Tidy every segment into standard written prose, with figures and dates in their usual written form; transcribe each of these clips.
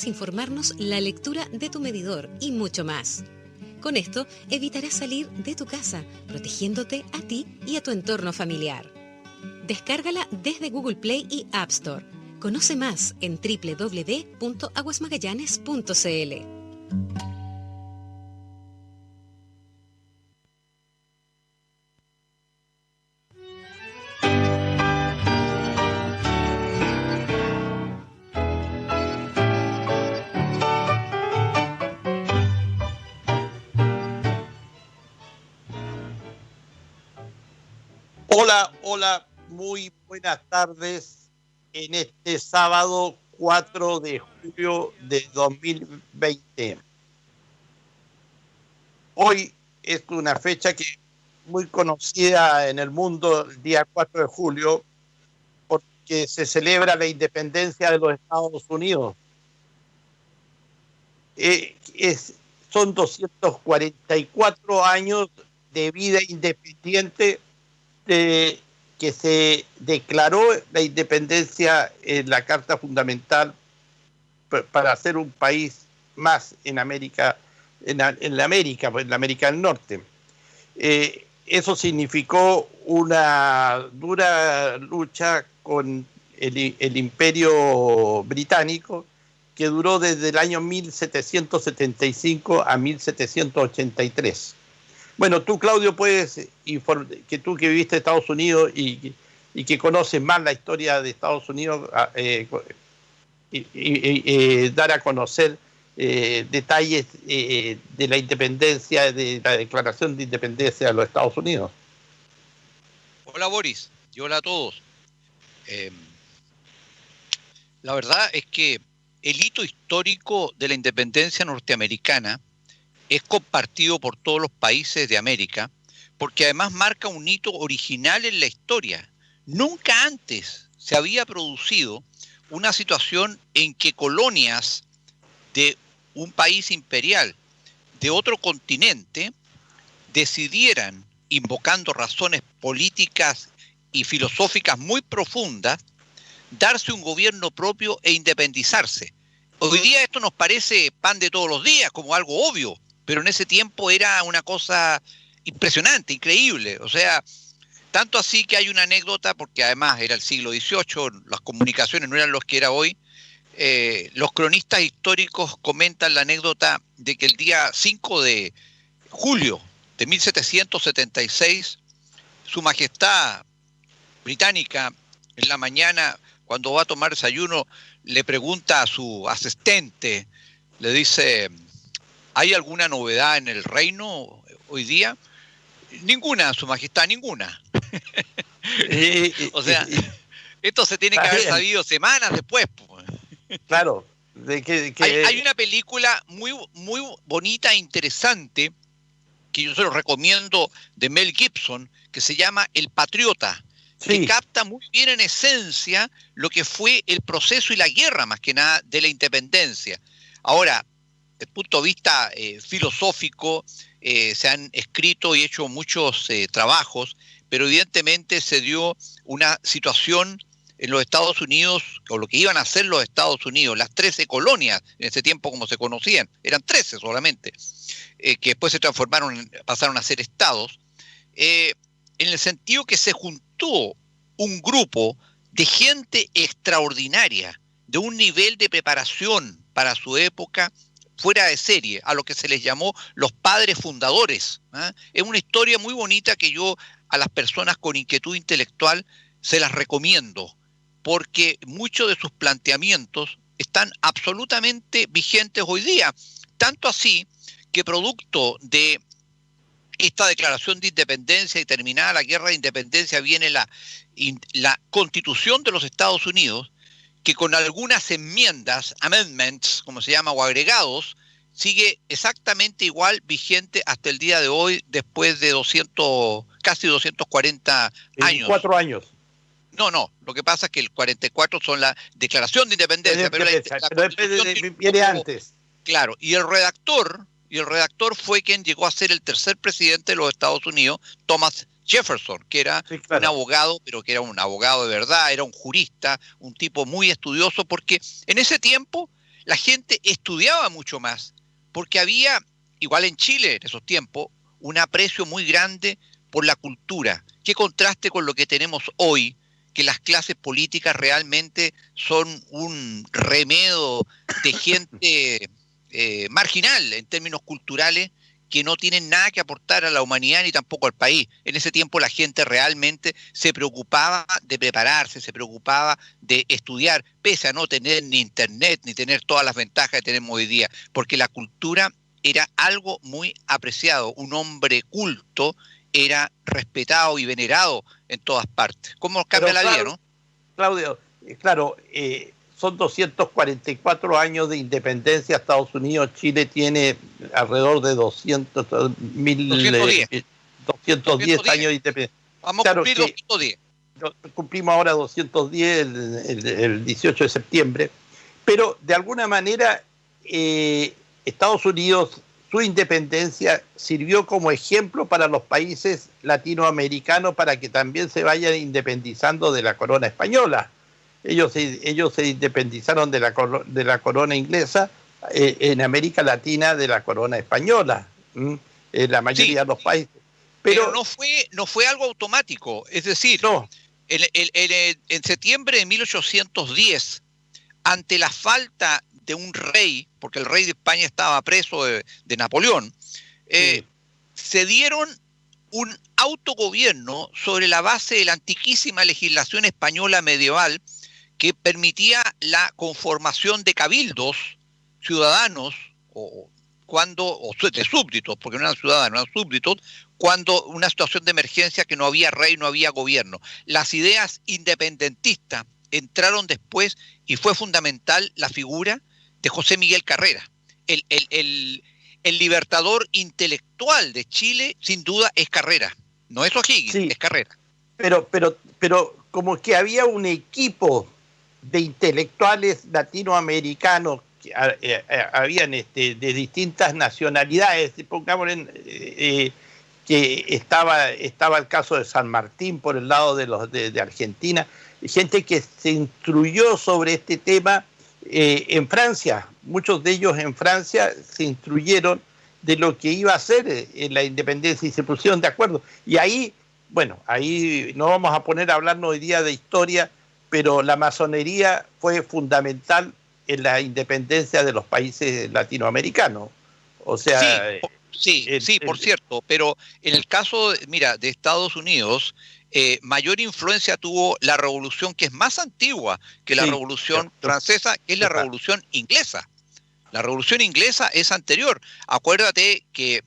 podrás informarnos la lectura de tu medidor y mucho más. Con esto evitarás salir de tu casa, protegiéndote a ti y a tu entorno familiar. Descárgala desde Google Play y App Store. Conoce más en www.aguasmagallanes.cl. Hola, muy buenas tardes en este sábado 4 de julio de 2020. Hoy es una fecha que es muy conocida en el mundo, el día 4 de julio, porque se celebra la independencia de los Estados Unidos. Son 244 años de vida independiente que se declaró la independencia en la Carta Fundamental para ser un país más en América, en la América del Norte. Eso significó una dura lucha con el Imperio Británico, que duró desde el año 1775 a 1783. Bueno, tú, Claudio, puedes, que tú que viviste en Estados Unidos y que conoces más la historia de Estados Unidos, dar a conocer detalles de la independencia, de la declaración de independencia de los Estados Unidos. Hola, Boris, y hola a todos. La verdad es que el hito histórico de la independencia norteamericana es compartido por todos los países de América, porque además marca un hito original en la historia. Nunca antes se había producido una situación en que colonias de un país imperial de otro continente decidieran, invocando razones políticas y filosóficas muy profundas, darse un gobierno propio e independizarse. Hoy día esto nos parece pan de todos los días, como algo obvio, pero en ese tiempo era una cosa impresionante, increíble. O sea, tanto así que hay una anécdota, porque además era el siglo XVIII, las comunicaciones no eran los que era hoy. Los cronistas históricos comentan la anécdota de que el día 5 de julio de 1776, Su Majestad británica, en la mañana, cuando va a tomar desayuno, le pregunta a su asistente, le dice: ¿hay alguna novedad en el reino hoy día? Ninguna, Su Majestad, ninguna. O sea, esto se tiene que haber sabido semanas después. Claro. Hay una película muy, muy bonita e interesante que yo se lo recomiendo, de Mel Gibson, que se llama El Patriota, sí, que capta muy bien en esencia lo que fue el proceso y la guerra, más que nada, de la independencia. Ahora, desde el punto de vista filosófico, se han escrito y hecho muchos trabajos, pero evidentemente se dio una situación en los Estados Unidos, o lo que iban a ser los Estados Unidos, las 13 colonias, en ese tiempo como se conocían, eran 13 solamente, que después se transformaron, pasaron a ser estados, en el sentido que se juntó un grupo de gente extraordinaria, de un nivel de preparación para su época fuera de serie, a lo que se les llamó los padres fundadores. Es una historia muy bonita que yo a las personas con inquietud intelectual se las recomiendo, porque muchos de sus planteamientos están absolutamente vigentes hoy día, tanto así que producto de esta declaración de independencia y terminada la guerra de independencia viene la Constitución de los Estados Unidos, que con algunas enmiendas, amendments, como se llama, o agregados, sigue exactamente igual vigente hasta el día de hoy, después de casi 240 años. 4 años. No, lo que pasa es que el 44 son la declaración de independencia, pero viene antes. Claro, y el redactor fue quien llegó a ser el tercer presidente de los Estados Unidos, Thomas Jefferson, que era un abogado, pero que era un abogado de verdad, era un jurista, un tipo muy estudioso, porque en ese tiempo la gente estudiaba mucho más, porque había, igual en Chile en esos tiempos, un aprecio muy grande por la cultura. Qué contraste con lo que tenemos hoy, que las clases políticas realmente son un remedo de gente marginal en términos culturales, que no tienen nada que aportar a la humanidad ni tampoco al país. En ese tiempo la gente realmente se preocupaba de prepararse, se preocupaba de estudiar, pese a no tener ni internet, ni tener todas las ventajas que tenemos hoy día, porque la cultura era algo muy apreciado. Un hombre culto era respetado y venerado en todas partes. ¿Cómo cambia la vida, no? Claudio, claro, son 244 años de independencia Estados Unidos. Chile tiene alrededor de 210 años de independencia. Vamos a cumplir 210. Cumplimos ahora 210 el 18 de septiembre. Pero de alguna manera Estados Unidos, su independencia sirvió como ejemplo para los países latinoamericanos para que también se vayan independizando de la corona española. Ellos se independizaron de la corona inglesa, en América Latina de la corona española, en la mayoría de los países. Pero no fue algo automático, es decir, no. En septiembre de 1810, ante la falta de un rey, porque el rey de España estaba preso de Napoleón, se dieron un autogobierno sobre la base de la antiquísima legislación española medieval que permitía la conformación de cabildos ciudadanos o de súbditos, porque no eran ciudadanos, eran súbditos, cuando una situación de emergencia que no había rey, no había gobierno. Las ideas independentistas entraron después y fue fundamental la figura de José Miguel Carrera. El libertador intelectual de Chile, sin duda, es Carrera. No es O'Higgins, sí, es Carrera. Pero como que había un equipo de intelectuales latinoamericanos que habían de distintas nacionalidades, pongámosle, que estaba el caso de San Martín por el lado de Argentina, gente que se instruyó sobre este tema en Francia. Muchos de ellos en Francia se instruyeron de lo que iba a ser en la independencia y se pusieron de acuerdo. Y ahí, bueno, ahí no vamos a poner a hablarnos hoy día de historia, pero la masonería fue fundamental en la independencia de los países latinoamericanos. O sea... Sí, por cierto, pero en el caso, mira, de Estados Unidos, mayor influencia tuvo la revolución que es más antigua que la revolución francesa, que es la revolución inglesa. La revolución inglesa es anterior. Acuérdate que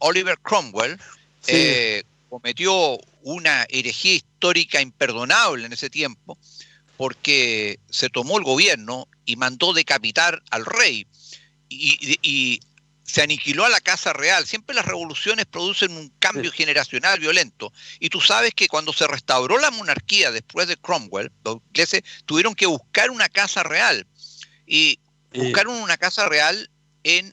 Oliver Cromwell, cometió una herejía histórica imperdonable en ese tiempo, porque se tomó el gobierno y mandó decapitar al rey y se aniquiló a la Casa Real. Siempre las revoluciones producen un cambio generacional violento. Y tú sabes que cuando se restauró la monarquía después de Cromwell, los ingleses tuvieron que buscar una Casa Real. Y buscaron una Casa Real en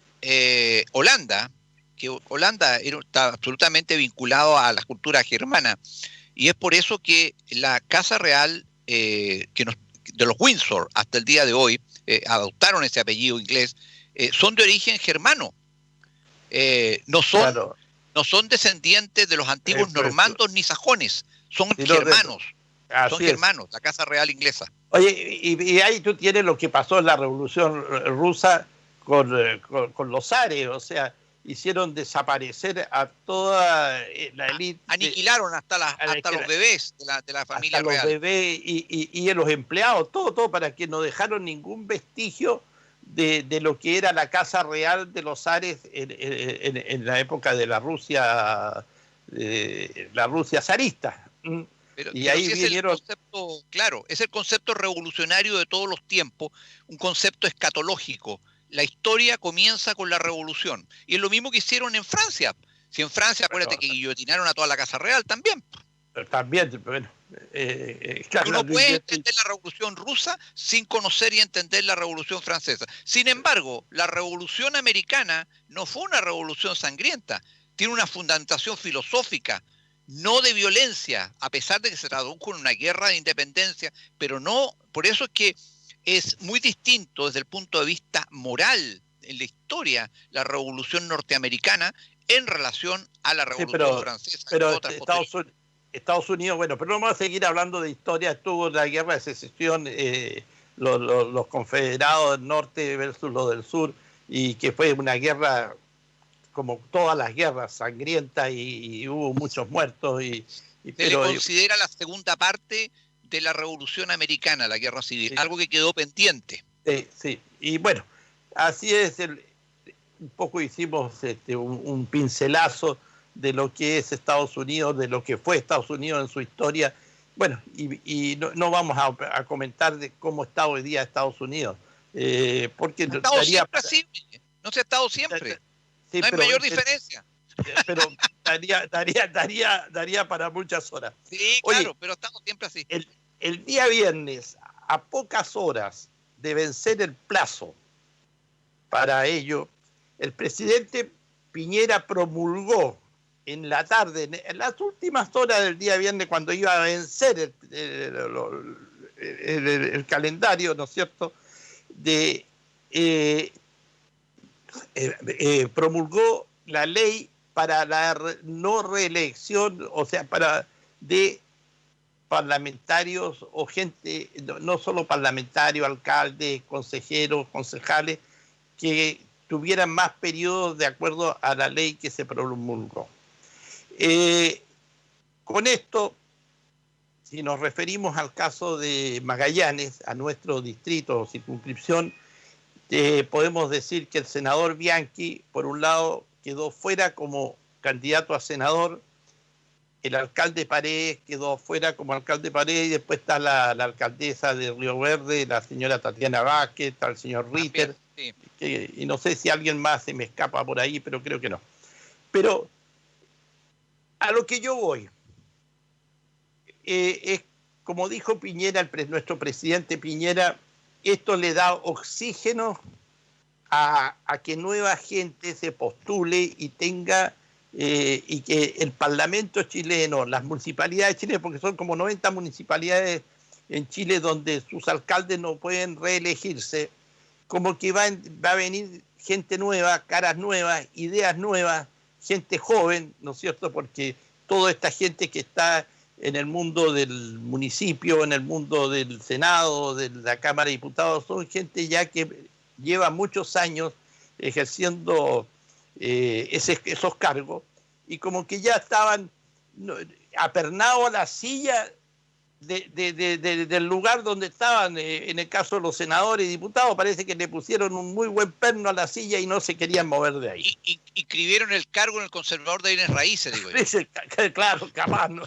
Holanda, que Holanda está absolutamente vinculado a la cultura germana. Y es por eso que la Casa Real de los Windsor hasta el día de hoy, adoptaron ese apellido inglés, son de origen germano. No son descendientes de los antiguos normandos ni sajones, son germanos. Son germanos, la Casa Real inglesa. Oye, y ahí tú tienes lo que pasó en la Revolución Rusa con los zares, o sea, hicieron desaparecer a toda la élite. Aniquilaron hasta los bebés de la familia real. Hasta los bebés y los empleados, todo, para que no dejaron ningún vestigio de lo que era la Casa Real de los zares en la época de la Rusia zarista. Y ahí vinieron... es el concepto, claro, es el concepto revolucionario de todos los tiempos, un concepto escatológico. La historia comienza con la revolución. Y es lo mismo que hicieron en Francia. Si en Francia, acuérdate que guillotinaron a toda la Casa Real también. También, bueno. Tú no puedes entender la Revolución Rusa sin conocer y entender la Revolución Francesa. Sin embargo, la Revolución Americana no fue una revolución sangrienta. Tiene una fundamentación filosófica, no de violencia, a pesar de que se tradujo en una guerra de independencia, pero no, por eso es que es muy distinto desde el punto de vista moral en la historia, la Revolución norteamericana en relación a la Revolución francesa. Pero Estados Unidos, bueno, pero no vamos a seguir hablando de historia. Estuvo la guerra de secesión, los confederados del norte versus los del sur, y que fue una guerra como todas las guerras, sangrienta, y hubo muchos muertos. Se le considera la segunda parte de la Revolución Americana, la Guerra Civil, sí. Algo que quedó pendiente. Sí, y bueno, así es, un poco hicimos un pincelazo de lo que es Estados Unidos, de lo que fue Estados Unidos en su historia. Bueno, y no vamos a comentar de cómo está hoy día Estados Unidos, porque ha estado siempre así, no se ha estado siempre, sí, no hay mayor diferencia. Pero daría para muchas horas. Sí, claro. Oye, pero estamos siempre así. El día viernes, a pocas horas de vencer el plazo para ello, el presidente Piñera promulgó en la tarde, en las últimas horas del día viernes, cuando iba a vencer el calendario, ¿no es cierto?, promulgó la ley para la no reelección, o sea, de parlamentarios o gente, no solo parlamentarios, alcaldes, consejeros, concejales, que tuvieran más periodos de acuerdo a la ley que se promulgó. Con esto, si nos referimos al caso de Magallanes, a nuestro distrito o circunscripción, podemos decir que el senador Bianchi, por un lado, quedó fuera como candidato a senador, el alcalde Paredes quedó fuera como alcalde Paredes, y después está la alcaldesa de Río Verde, la señora Tatiana Vázquez, está el señor Ritter, sí. Y no sé si alguien más se me escapa por ahí, pero creo que no. Pero a lo que yo voy, es como dijo Piñera, nuestro presidente Piñera, esto le da oxígeno a que nueva gente se postule y tenga, y que el Parlamento chileno, las municipalidades chilenas, porque son como 90 municipalidades en Chile donde sus alcaldes no pueden reelegirse, como que va a venir gente nueva, caras nuevas, ideas nuevas, gente joven, ¿no es cierto? Porque toda esta gente que está en el mundo del municipio, en el mundo del Senado, de la Cámara de Diputados, son gente ya que lleva muchos años ejerciendo esos cargos, y como que ya estaban apernados a la silla del lugar donde estaban. En el caso de los senadores y diputados, parece que le pusieron un muy buen perno a la silla y no se querían mover de ahí. Y inscribieron el cargo en el conservador de bienes raíces, digo yo. Claro, capaz, ¿no?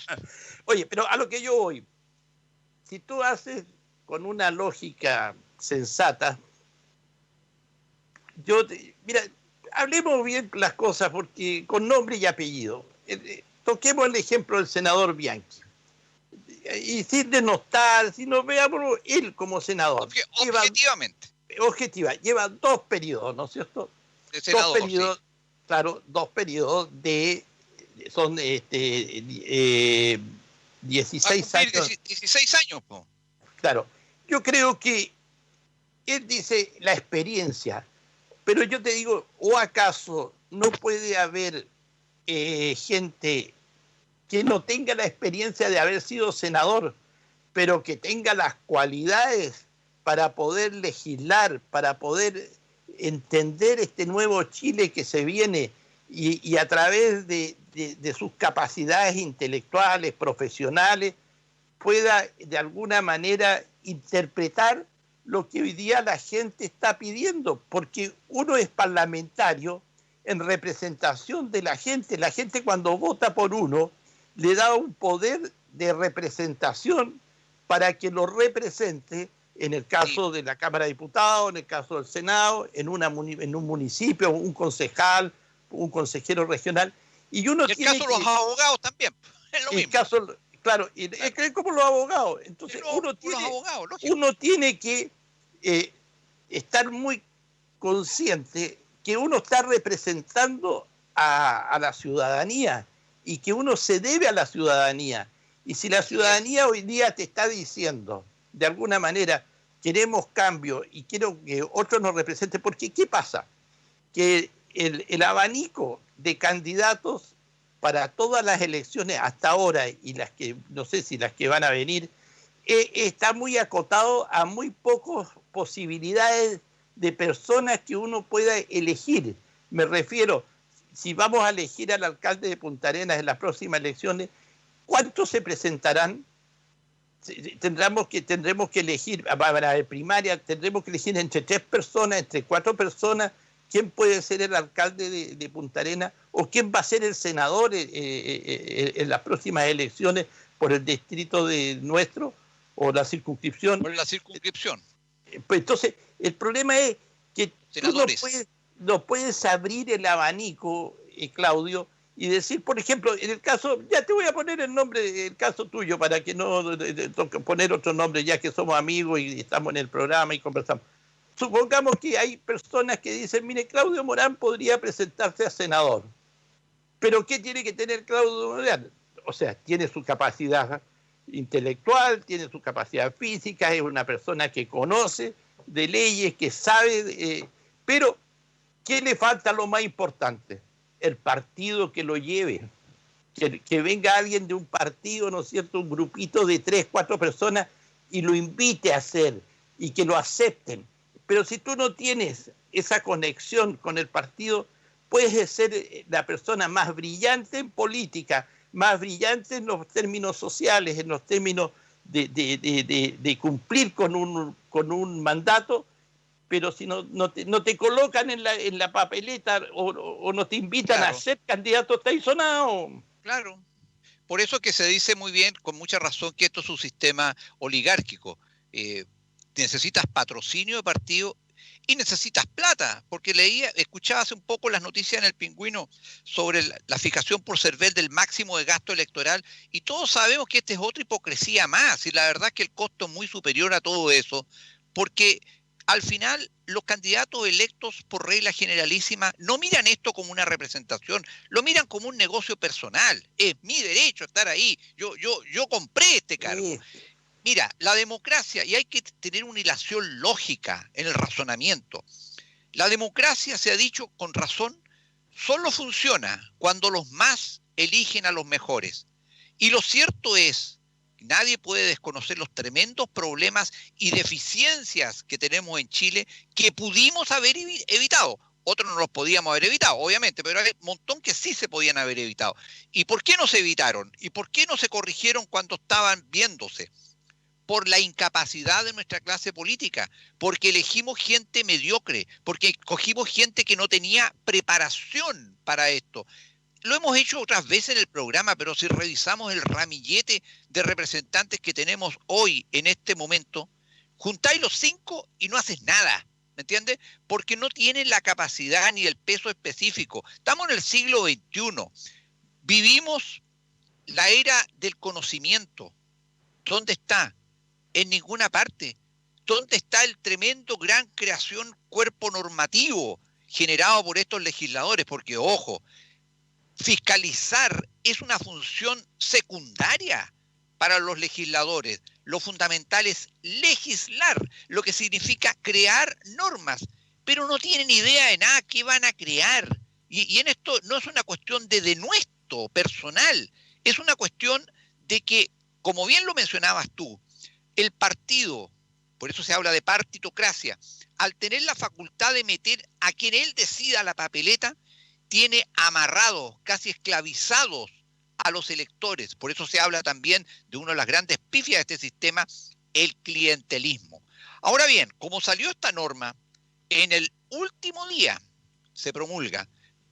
Oye, pero a lo que yo voy, si tú haces con una lógica sensata, mira, hablemos bien las cosas, porque con nombre y apellido. Toquemos el ejemplo del senador Bianchi. Y sin denostar, si nos veamos él como senador. Objetiva, lleva 2 periodos, ¿no es cierto? De senador, 2 periodos, sí. Claro, 2 periodos son 16 años. 16 años, po. Claro, yo creo que él dice la experiencia, pero yo te digo, ¿o acaso no puede haber gente que no tenga la experiencia de haber sido senador, pero que tenga las cualidades para poder legislar, para poder entender este nuevo Chile que se viene, y a través de sus capacidades intelectuales, profesionales, pueda de alguna manera interpretar lo que hoy día la gente está pidiendo? Porque uno es parlamentario en representación de la gente. La gente, cuando vota por uno, le da un poder de representación para que lo represente, en el caso de la Cámara de Diputados, en el caso del Senado, en un municipio, un concejal, un consejero regional. Y uno en el caso de los abogados también, es lo mismo. Claro, es como los abogados. Entonces uno tiene que estar muy consciente que uno está representando a la ciudadanía, y que uno se debe a la ciudadanía. Y si la ciudadanía hoy día te está diciendo, de alguna manera, queremos cambio y quiero que otros nos representen, porque ¿qué pasa? Que el abanico de candidatos para todas las elecciones hasta ahora y las que, no sé si las que van a venir, está muy acotado a muy pocas posibilidades de personas que uno pueda elegir. Me refiero, si vamos a elegir al alcalde de Punta Arenas en las próximas elecciones, ¿cuántos se presentarán? Tendremos que elegir, para la primaria, tendremos que elegir entre 3 personas, entre 4 personas, quién puede ser el alcalde de Punta Arenas o quién va a ser el senador en las próximas elecciones por el distrito nuestro o la circunscripción. Por la circunscripción. Pues entonces, el problema es que senadores. Tú no puedes abrir el abanico, Claudio, y decir, por ejemplo, en el caso, ya te voy a poner el nombre, el caso tuyo, para que no poner otro nombre, ya que somos amigos y estamos en el programa y conversamos. Supongamos que hay personas que dicen, mire, Claudio Morán podría presentarse a senador. ¿Pero qué tiene que tener Claudio Morán? O sea, tiene su capacidad intelectual, tiene su capacidad física, es una persona que conoce de leyes, que sabe, pero ¿qué le falta lo más importante? El partido que lo lleve. Que venga alguien de un partido, ¿no es cierto?, un grupito de 3, 4 personas y lo invite a hacer y que lo acepten. Pero si tú no tienes esa conexión con el partido, puedes ser la persona más brillante en política, más brillante en los términos sociales, en los términos de cumplir con un mandato, pero si no te colocan en la papeleta o no te invitan a ser candidato, estáis sonado. Claro. Por eso que se dice muy bien, con mucha razón, que esto es un sistema oligárquico. Necesitas patrocinio de partido y necesitas plata, porque escuchaba hace un poco las noticias en El Pingüino sobre la fijación por CERVEL del máximo de gasto electoral, y todos sabemos que esta es otra hipocresía más, y la verdad es que el costo es muy superior a todo eso, porque al final los candidatos electos por regla generalísima no miran esto como una representación, lo miran como un negocio personal. Es mi derecho estar ahí, yo compré este cargo. Sí. Mira, la democracia, y hay que tener una hilación lógica en el razonamiento, la democracia, se ha dicho con razón, solo funciona cuando los más eligen a los mejores. Y lo cierto es, nadie puede desconocer los tremendos problemas y deficiencias que tenemos en Chile que pudimos haber evitado. Otros no los podíamos haber evitado, obviamente, pero hay un montón que sí se podían haber evitado. ¿Y por qué no se evitaron? ¿Y por qué no se corrigieron cuando estaban viéndose? Por la incapacidad de nuestra clase política, porque elegimos gente mediocre, porque escogimos gente que no tenía preparación para esto. Lo hemos hecho otras veces en el programa, pero si revisamos el ramillete de representantes que tenemos hoy en este momento, juntáis los 5 y no haces nada, ¿me entiendes? Porque no tienen la capacidad ni el peso específico. Estamos en el siglo XXI, vivimos la era del conocimiento. ¿Dónde está? En ninguna parte. ¿Dónde está el tremendo gran creación cuerpo normativo generado por estos legisladores? Porque, ojo, fiscalizar es una función secundaria para los legisladores. Lo fundamental es legislar, lo que significa crear normas, pero no tienen idea de nada qué van a crear. Y en esto no es una cuestión de denuesto personal, es una cuestión de que, como bien lo mencionabas tú, el partido, por eso se habla de partitocracia, al tener la facultad de meter a quien él decida la papeleta, tiene amarrados, casi esclavizados a los electores. Por eso se habla también de una de las grandes pifias de este sistema, el clientelismo. Ahora bien, como salió esta norma, en el último día se promulga,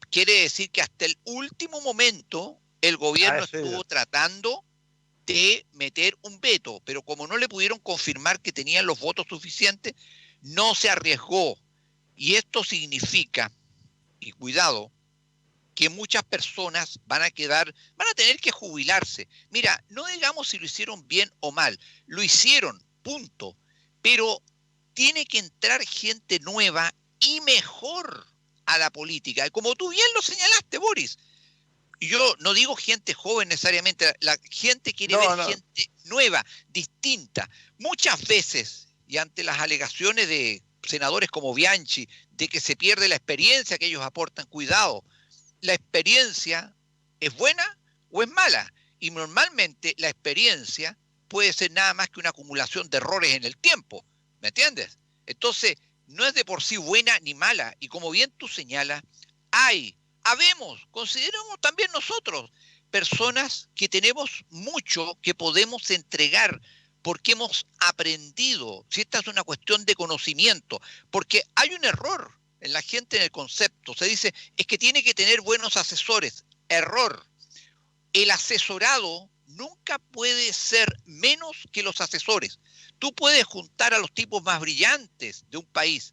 quiere decir que hasta el último momento el gobierno estuvo tratando de meter un veto, pero como no le pudieron confirmar que tenían los votos suficientes, no se arriesgó. Y esto significa, y cuidado, que muchas personas van a tener que jubilarse. Mira, no digamos si lo hicieron bien o mal, lo hicieron, punto. Pero tiene que entrar gente nueva y mejor a la política. Y como tú bien lo señalaste, Boris, yo no digo gente joven necesariamente, la gente quiere ver gente nueva, distinta. Muchas veces, y ante las alegaciones de senadores como Bianchi de que se pierde la experiencia que ellos aportan, cuidado, la experiencia es buena o es mala, y normalmente la experiencia puede ser nada más que una acumulación de errores en el tiempo, ¿me entiendes? Entonces, no es de por sí buena ni mala, y como bien tú señalas, consideramos también nosotros personas que tenemos mucho que podemos entregar porque hemos aprendido, si esta es una cuestión de conocimiento, porque hay un error en la gente en el concepto, se dice, es que tiene que tener buenos asesores. Error. El asesorado nunca puede ser menos que los asesores. Tú puedes juntar a los tipos más brillantes de un país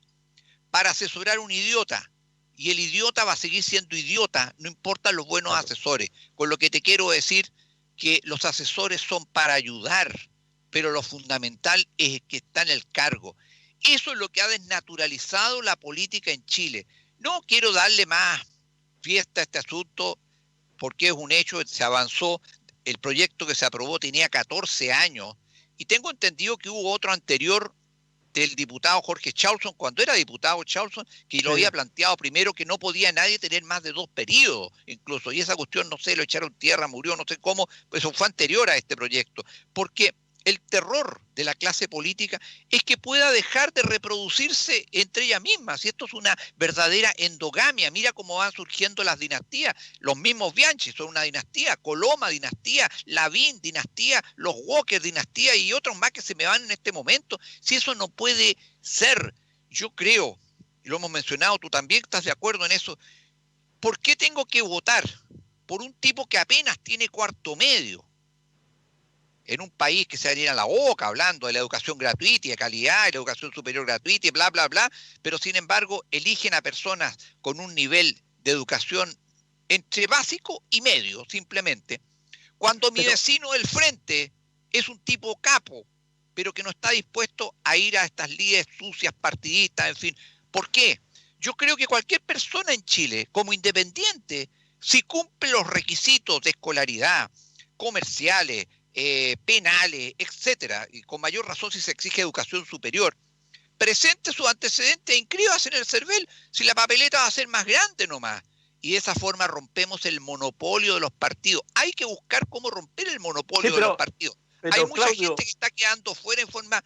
para asesorar a un idiota, y el idiota va a seguir siendo idiota, no importan los buenos asesores. Con lo que te quiero decir que los asesores son para ayudar, pero lo fundamental es que está en el cargo. Eso es lo que ha desnaturalizado la política en Chile. No quiero darle más fiesta a este asunto porque es un hecho, se avanzó, el proyecto que se aprobó tenía 14 años y tengo entendido que hubo otro anterior del diputado Jorge Chausson, cuando era diputado Chausson, que lo había planteado primero que no podía nadie tener más de 2 periodos, incluso, y esa cuestión, no sé, lo echaron tierra, murió, no sé cómo, pues eso fue anterior a este proyecto, porque el terror de la clase política es que pueda dejar de reproducirse entre ellas mismas, y esto es una verdadera endogamia. Mira cómo van surgiendo las dinastías, los mismos Bianchi son una dinastía, Coloma dinastía, Lavín dinastía, los Walker dinastía y otros más que se me van en este momento. Si eso no puede ser, yo creo, y lo hemos mencionado, tú también estás de acuerdo en eso, ¿por qué tengo que votar por un tipo que apenas tiene cuarto medio? En un país que se llena la boca hablando de la educación gratuita y de calidad, y la educación superior gratuita y bla, bla, bla, pero sin embargo eligen a personas con un nivel de educación entre básico y medio, simplemente. Cuando mi vecino del frente es un tipo capo, pero que no está dispuesto a ir a estas lides sucias, partidistas, en fin. ¿Por qué? Yo creo que cualquier persona en Chile, como independiente, si cumple los requisitos de escolaridad, comerciales, penales, etcétera, y con mayor razón si se exige educación superior, presente sus antecedentes e inscríbase en el CERVEL, si la papeleta va a ser más grande nomás. Y de esa forma rompemos el monopolio de los partidos. Hay que buscar cómo romper el monopolio de los partidos. Hay mucha gente que está quedando fuera en forma,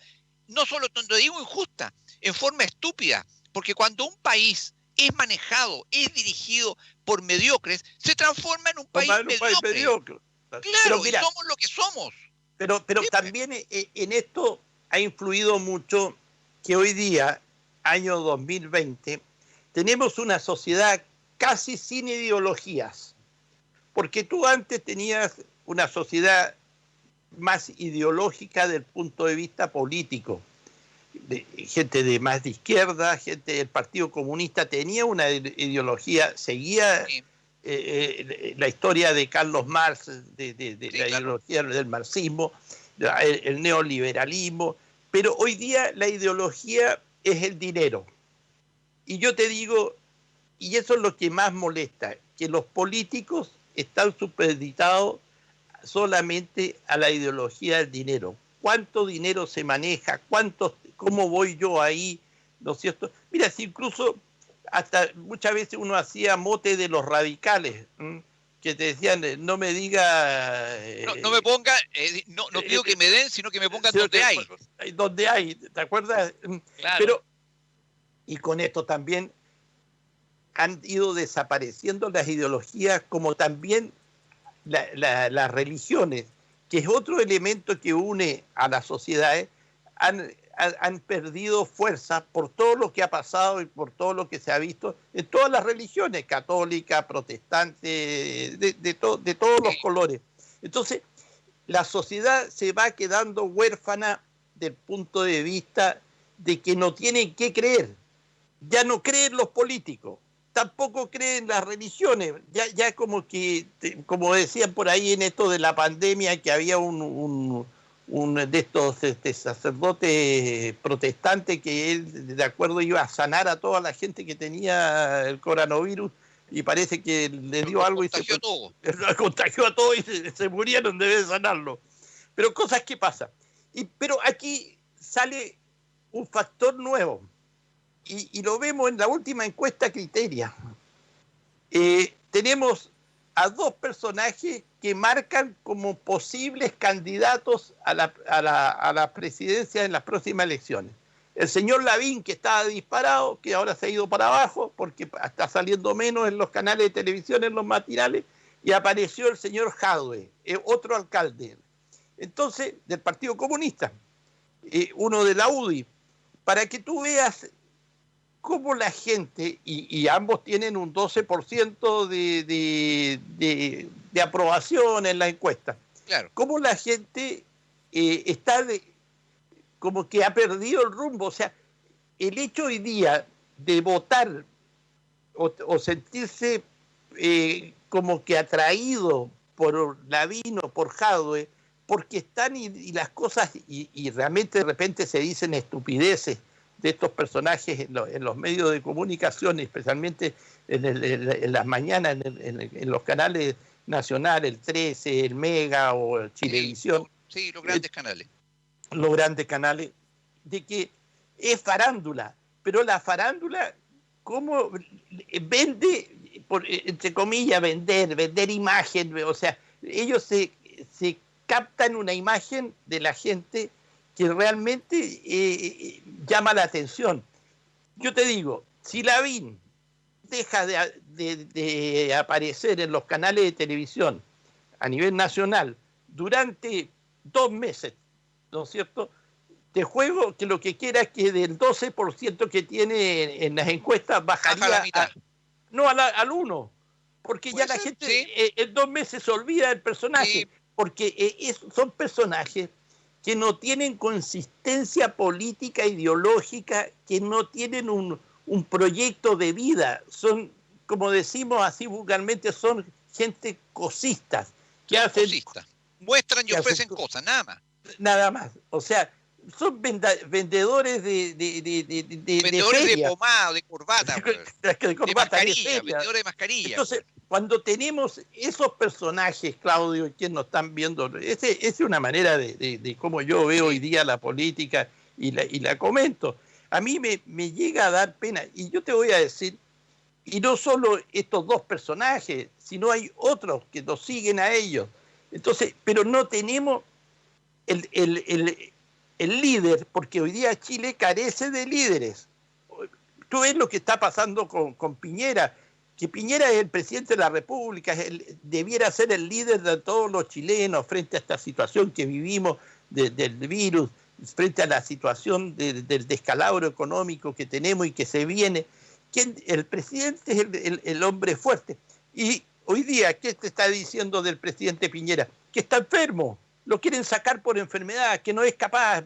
no solo, te digo injusta, en forma estúpida, porque cuando un país es manejado, es dirigido por mediocres, se transforma en un país mediocre. Claro, pero mira, y somos lo que somos. Pero también en esto ha influido mucho que hoy día, año 2020, tenemos una sociedad casi sin ideologías. Porque tú antes tenías una sociedad más ideológica desde el punto de vista político. Gente de más de izquierda, gente del Partido Comunista tenía una ideología, seguía... Sí. La historia de Carlos Marx, de sí, la ideología del marxismo, el neoliberalismo, pero hoy día la ideología es el dinero. Y yo te digo, y eso es lo que más molesta, que los políticos están supeditados solamente a la ideología del dinero. ¿Cuánto dinero se maneja? ¿Cómo voy yo ahí? ¿No es cierto? Mira, si incluso... hasta muchas veces uno hacía mote de los radicales, que te decían, no me diga... no me ponga, no pido que me den, sino que me pongan donde hay. Donde hay, ¿te acuerdas? Claro. Pero, y con esto también han ido desapareciendo las ideologías, como también las religiones, que es otro elemento que une a las sociedades, han perdido fuerza por todo lo que ha pasado y por todo lo que se ha visto en todas las religiones, católica, protestante, de todos los colores. Entonces, la sociedad se va quedando huérfana del punto de vista de que no tienen que creer. Ya no creen los políticos, tampoco creen las religiones. Ya como que, como decían por ahí en esto de la pandemia, que había un de estos sacerdotes protestantes que él, de acuerdo, iba a sanar a toda la gente que tenía el coronavirus, y parece que le dio algo y se contagió a todos y se murieron, debe sanarlo. Pero cosas que pasan. Pero aquí sale un factor nuevo. Y lo vemos en la última encuesta Criteria. Tenemos a dos personajes que marcan como posibles candidatos a la presidencia en las próximas elecciones. El señor Lavín, que estaba disparado, que ahora se ha ido para abajo porque está saliendo menos en los canales de televisión, en los matinales, y apareció el señor Jadwe, otro alcalde, entonces del Partido Comunista, uno de la UDI, para que tú veas cómo la gente, y ambos tienen un 12% de aprobación en la encuesta, claro, cómo la gente está como que ha perdido el rumbo. O sea, el hecho hoy día de votar o sentirse como que atraído por Lavín o por Jadwe, porque están y las cosas, y realmente de repente se dicen estupideces de estos personajes en los medios de comunicación, especialmente en las mañanas, en los canales nacionales, el 13, el Mega o el Chilevisión. Sí, los grandes canales. Los grandes canales, de que es farándula, pero la farándula, ¿cómo vende, entre comillas, vender imagen? O sea, ellos se captan una imagen de la gente que realmente llama la atención. Yo te digo, si Lavín deja de aparecer en los canales de televisión a nivel nacional durante 2 meses, ¿no es cierto? Te juego que lo que quiera es que del 12% que tiene en las encuestas bajaría al 1%, porque ya la gente ¿sí? En 2 meses se olvida del personaje, sí. Porque son personajes que no tienen consistencia política, ideológica, que no tienen un proyecto de vida, son, como decimos así vulgarmente, son gente cosistas, que hacen... Cosistas. Muestran y ofrecen cosas, nada más. Nada más, o sea, son vendedores vendedores de pomada, de corbata, de mascarilla, vendedores de mascarilla. Entonces, cuando tenemos esos personajes, Claudio, quienes nos están viendo, esa es una manera de cómo yo veo hoy día la política y la comento. A mí me llega a dar pena, y yo te voy a decir, y no solo estos dos personajes, sino hay otros que nos siguen a ellos. Entonces, pero no tenemos el líder, porque hoy día Chile carece de líderes. Tú ves lo que está pasando con Piñera, que Piñera es el presidente de la República, debiera ser el líder de todos los chilenos frente a esta situación que vivimos del virus, frente a la situación del descalabro económico que tenemos y que se viene. El presidente es el hombre fuerte. Y hoy día, ¿qué te está diciendo del presidente Piñera? Que está enfermo. Lo quieren sacar por enfermedad, que no es capaz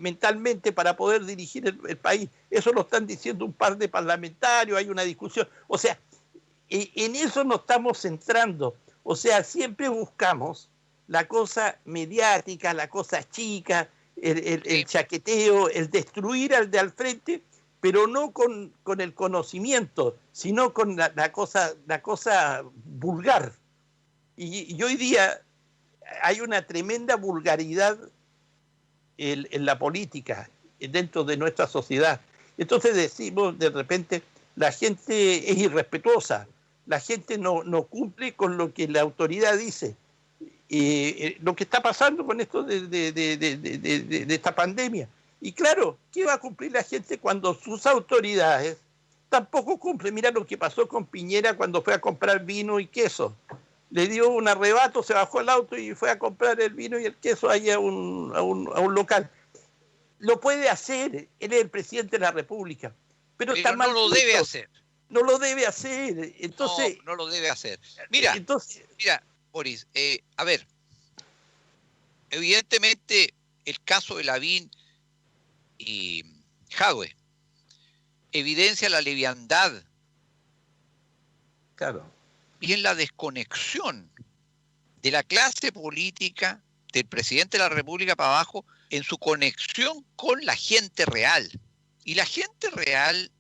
mentalmente para poder dirigir el país. Eso lo están diciendo un par de parlamentarios, hay una discusión. O sea, en eso nos estamos centrando. O sea, siempre buscamos la cosa mediática, la cosa chica, el chaqueteo, el destruir al de al frente, pero no con el conocimiento, sino con la cosa vulgar. Y hoy día hay una tremenda vulgaridad en la política dentro de nuestra sociedad. Entonces decimos, de repente, la gente es irrespetuosa, la gente no cumple con lo que la autoridad dice. Lo que está pasando con esto de esta pandemia. Y claro, ¿qué va a cumplir la gente cuando sus autoridades tampoco cumplen? Mira lo que pasó con Piñera cuando fue a comprar vino y queso. Le dio un arrebato, se bajó el auto y fue a comprar el vino y el queso ahí a un local. Lo puede hacer, él es el presidente de la República. Pero está mal. No lo debe hacer. No lo debe hacer. Entonces, no lo debe hacer. Mira, Boris, a ver, evidentemente el caso de Lavín y Jadwe evidencia la liviandad. Claro. Y en la desconexión de la clase política, del presidente de la República para abajo, en su conexión con la gente real. Y la gente real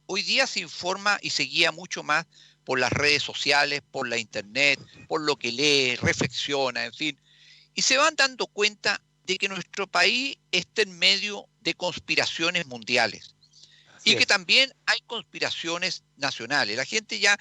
hoy día se informa y se guía mucho más por las redes sociales, por la internet, por lo que lee, reflexiona, en fin. Y se van dando cuenta de que nuestro país esté en medio de conspiraciones mundiales. Así Y que es. también hay conspiraciones nacionales. La gente ya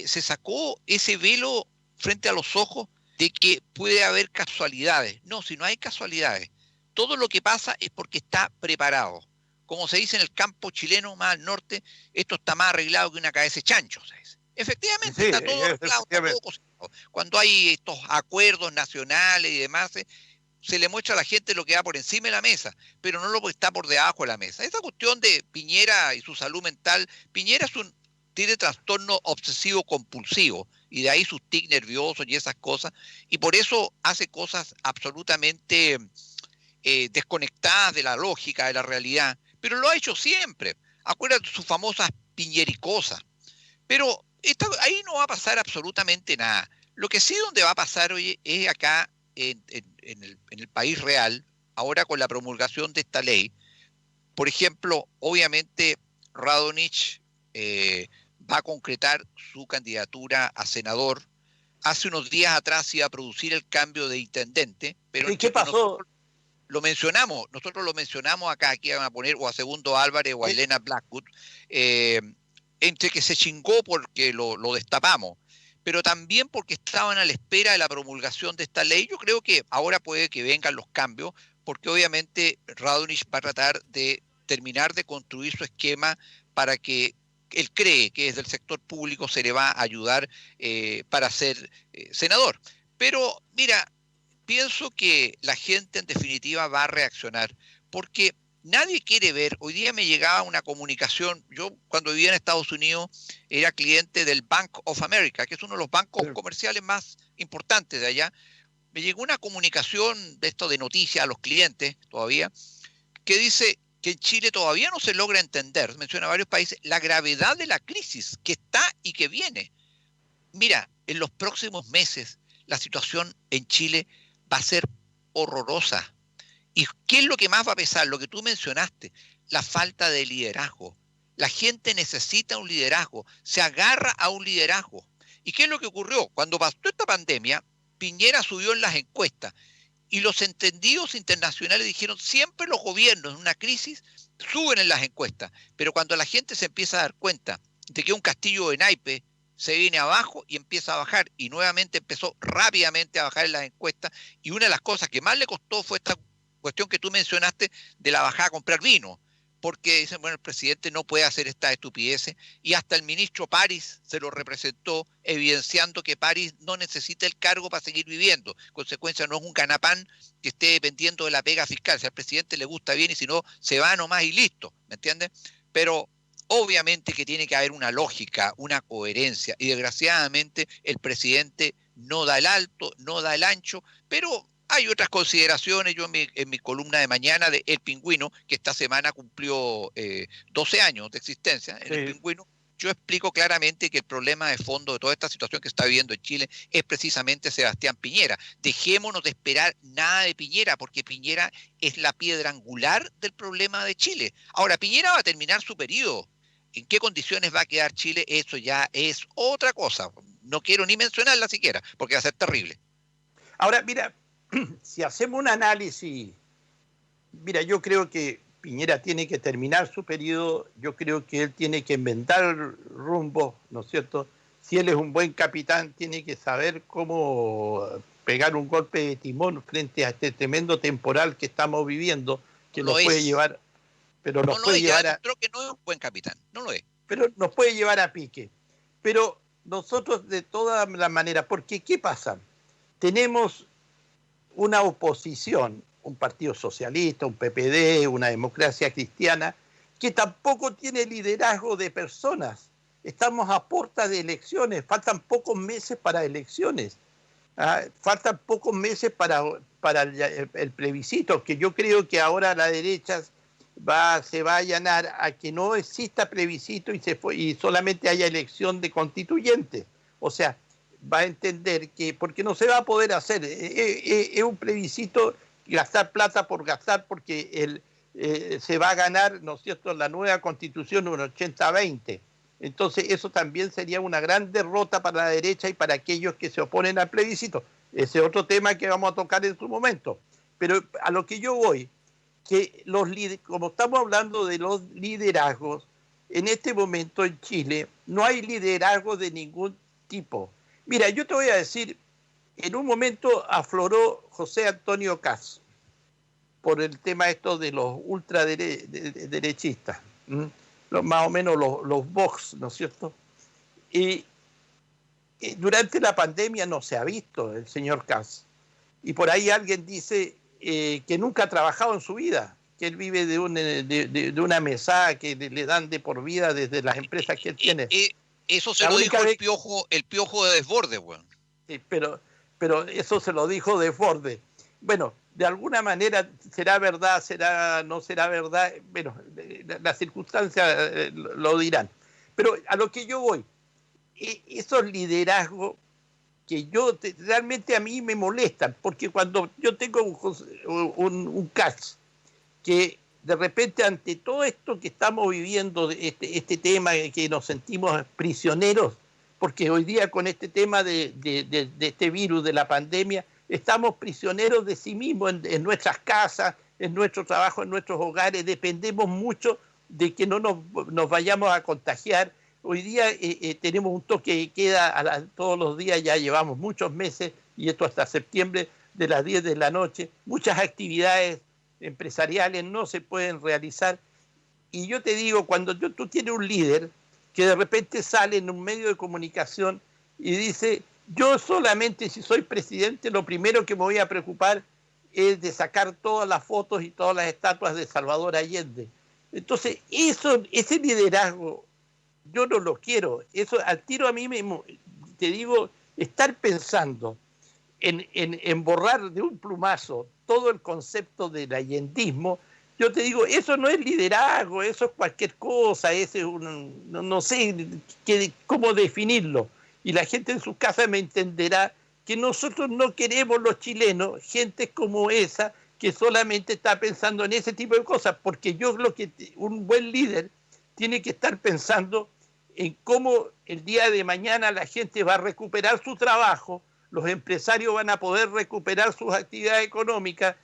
se sacó ese velo frente a los ojos de que puede haber casualidades. No, si no hay casualidades, todo lo que pasa es porque está preparado. Como se dice en el campo chileno más al norte, esto está más arreglado que una cabeza de chancho, se dice. Efectivamente, Sí, está todo arreglado, está todo efectivamente. cocinado. Cuando hay estos acuerdos nacionales y demás, se le muestra a la gente lo que va por encima de la mesa, pero no lo que está por debajo de la mesa. Esa cuestión de Piñera y su salud mental, Piñera tiene trastorno obsesivo compulsivo y de ahí sus tics nerviosos y esas cosas, y por eso hace cosas absolutamente desconectadas de la lógica, de la realidad, pero lo ha hecho siempre. Acuérdate de sus famosas piñericosas. Pero ahí no va a pasar absolutamente nada. Lo que sí donde va a pasar, oye, es acá en el país real, ahora con la promulgación de esta ley. Por ejemplo, obviamente Radonich va a concretar su candidatura a senador. Hace unos días atrás iba a producir el cambio de intendente, pero ¿Y qué entre que pasó? nosotros lo mencionamos acá, aquí van a poner o a Segundo Álvarez o a Eh, Elena Blackwood, eh, entre que se chingó porque lo destapamos, pero también porque estaban a la espera de la promulgación de esta ley. Yo creo que ahora puede que vengan los cambios, porque obviamente Radonich va a tratar de terminar de construir su esquema para que él cree que desde el sector público se le va a ayudar para ser senador. Pero mira, pienso que la gente en definitiva va a reaccionar, porque nadie quiere ver. Hoy día me llegaba una comunicación, yo cuando vivía en Estados Unidos era cliente del Bank of America, que es uno de los bancos comerciales más importantes de allá. Me llegó una comunicación de esto de noticias a los clientes todavía, que dice que en Chile todavía no se logra entender, menciona varios países, la gravedad de la crisis que está y que viene. Mira, en los próximos meses la situación en Chile va a ser horrorosa. ¿Y qué es lo que más va a pesar? Lo que tú mencionaste, la falta de liderazgo. La gente necesita un liderazgo, se agarra a un liderazgo. ¿Y qué es lo que ocurrió? Cuando pasó esta pandemia, Piñera subió en las encuestas y los entendidos internacionales dijeron, siempre los gobiernos en una crisis suben en las encuestas, pero cuando la gente se empieza a dar cuenta de que un castillo de naipes se viene abajo y empieza a bajar, y nuevamente empezó rápidamente a bajar en las encuestas, y una de las cosas que más le costó fue esta cuestión que tú mencionaste de la bajada a comprar vino, porque dicen, bueno, el presidente no puede hacer estas estupideces, y hasta el ministro París se lo representó, evidenciando que París no necesita el cargo para seguir viviendo. En consecuencia, no es un ganapán que esté dependiendo de la pega fiscal. Si al presidente le gusta bien y si no, se va nomás y listo, ¿me entiendes? Pero obviamente que tiene que haber una lógica, una coherencia, y desgraciadamente el presidente no da el alto, no da el ancho, pero hay otras consideraciones. Yo en mi columna de mañana de El Pingüino, que esta semana cumplió 12 años de existencia, en El sí. Pingüino, yo explico claramente que el problema de fondo de toda esta situación que está viviendo en Chile es precisamente Sebastián Piñera. Dejémonos de esperar nada de Piñera, porque Piñera es la piedra angular del problema de Chile. Ahora, Piñera va a terminar su periodo. ¿En qué condiciones va a quedar Chile? Eso ya es otra cosa. No quiero ni mencionarla siquiera, porque va a ser terrible. Ahora, mira, si hacemos un análisis, mira, yo creo que Piñera tiene que terminar su periodo, yo creo que él tiene que inventar rumbo, ¿no es cierto? Si él es un buen capitán, tiene que saber cómo pegar un golpe de timón frente a este tremendo temporal que estamos viviendo, que No nos lo puede es. llevar, pero nos No lo puede es. Ya llevar a, demostró que no es un buen capitán. No lo es. pero nos puede llevar a pique. Pero nosotros de todas las maneras, porque ¿qué pasa? Tenemos una oposición, un partido socialista, un PPD, una democracia cristiana, que tampoco tiene liderazgo de personas. Estamos a puerta de elecciones, faltan pocos meses para elecciones, faltan pocos meses para el plebiscito, que yo creo que ahora la derecha se va a allanar a que no exista plebiscito y solamente haya elección de constituyentes. O sea, va a entender que, porque no se va a poder hacer, es un plebiscito, gastar plata por gastar, porque se va a ganar, ¿no es cierto?, la nueva constitución, un 80-20. Entonces eso también sería una gran derrota para la derecha y para aquellos que se oponen al plebiscito. Ese es otro tema que vamos a tocar en su momento. Pero a lo que yo voy, que como estamos hablando de los liderazgos, en este momento en Chile no hay liderazgo de ningún tipo. Mira, yo te voy a decir, en un momento afloró José Antonio Caz por el tema esto de los ultraderechistas, más o menos los Vox, ¿no es cierto? Y durante la pandemia no se ha visto el señor Caz. Y por ahí alguien dice que nunca ha trabajado en su vida, que él vive de una mesada que le dan de por vida desde las empresas que él tiene. Eso se lo dijo el piojo de Desbordes, weón. Sí, pero eso se lo dijo Desbordes. Bueno, de alguna manera será verdad, no será verdad, bueno, las circunstancias lo dirán. Pero a lo que yo voy, esos liderazgos que realmente a mí me molestan, porque cuando yo tengo un Caz que de repente ante todo esto que estamos viviendo, este tema que nos sentimos prisioneros, porque hoy día con este tema de este virus, de la pandemia, estamos prisioneros de sí mismos en nuestras casas, en nuestro trabajo, en nuestros hogares, dependemos mucho de que no nos vayamos a contagiar. Hoy día tenemos un toque de queda todos los días, ya llevamos muchos meses, y esto hasta septiembre, de las 10 de la noche. Muchas actividades empresariales no se pueden realizar. Y yo te digo, cuando tú tienes un líder que de repente sale en un medio de comunicación y dice, yo solamente si soy presidente, lo primero que me voy a preocupar es de sacar todas las fotos y todas las estatuas de Salvador Allende. Entonces, ese liderazgo yo no lo quiero. Eso al tiro a mí te digo, estar pensando en borrar de un plumazo todo el concepto del allendismo, yo te digo, eso no es liderazgo, eso es cualquier cosa, ese es no sé cómo definirlo. Y la gente en sus casas me entenderá que nosotros no queremos los chilenos, gente como esa, que solamente está pensando en ese tipo de cosas, porque un buen líder tiene que estar pensando en cómo el día de mañana la gente va a recuperar su trabajo, los empresarios van a poder recuperar sus actividades económicas,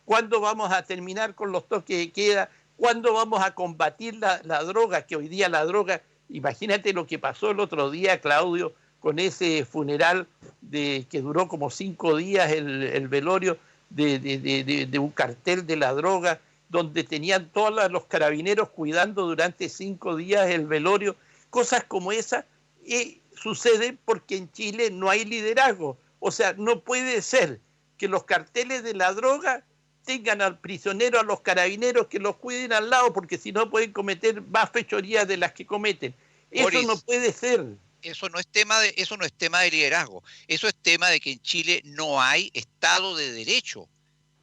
cuándo vamos a terminar con los toques de queda, cuándo vamos a combatir la droga, que hoy día la droga, imagínate lo que pasó el otro día, Claudio, con ese funeral que duró como 5 días, el velorio de un cartel de la droga, donde tenían todos los carabineros cuidando durante 5 días el velorio. Cosas como esas suceden porque en Chile no hay liderazgo. O sea, no puede ser que los carteles de la droga tengan al prisionero, a los carabineros que los cuiden al lado, porque si no pueden cometer más fechorías de las que cometen. Eso no puede ser. Eso no es tema de liderazgo. Eso es tema de que en Chile no hay Estado de Derecho.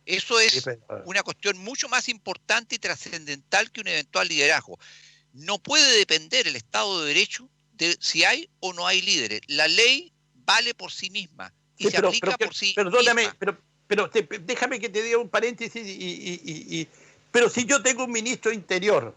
Eso es una cuestión mucho más importante y trascendental que un eventual liderazgo. No puede depender el Estado de Derecho de si hay o no hay líderes. La ley vale por sí misma y se aplica por sí misma. Pero déjame que te diga un paréntesis. Pero si yo tengo un ministro de Interior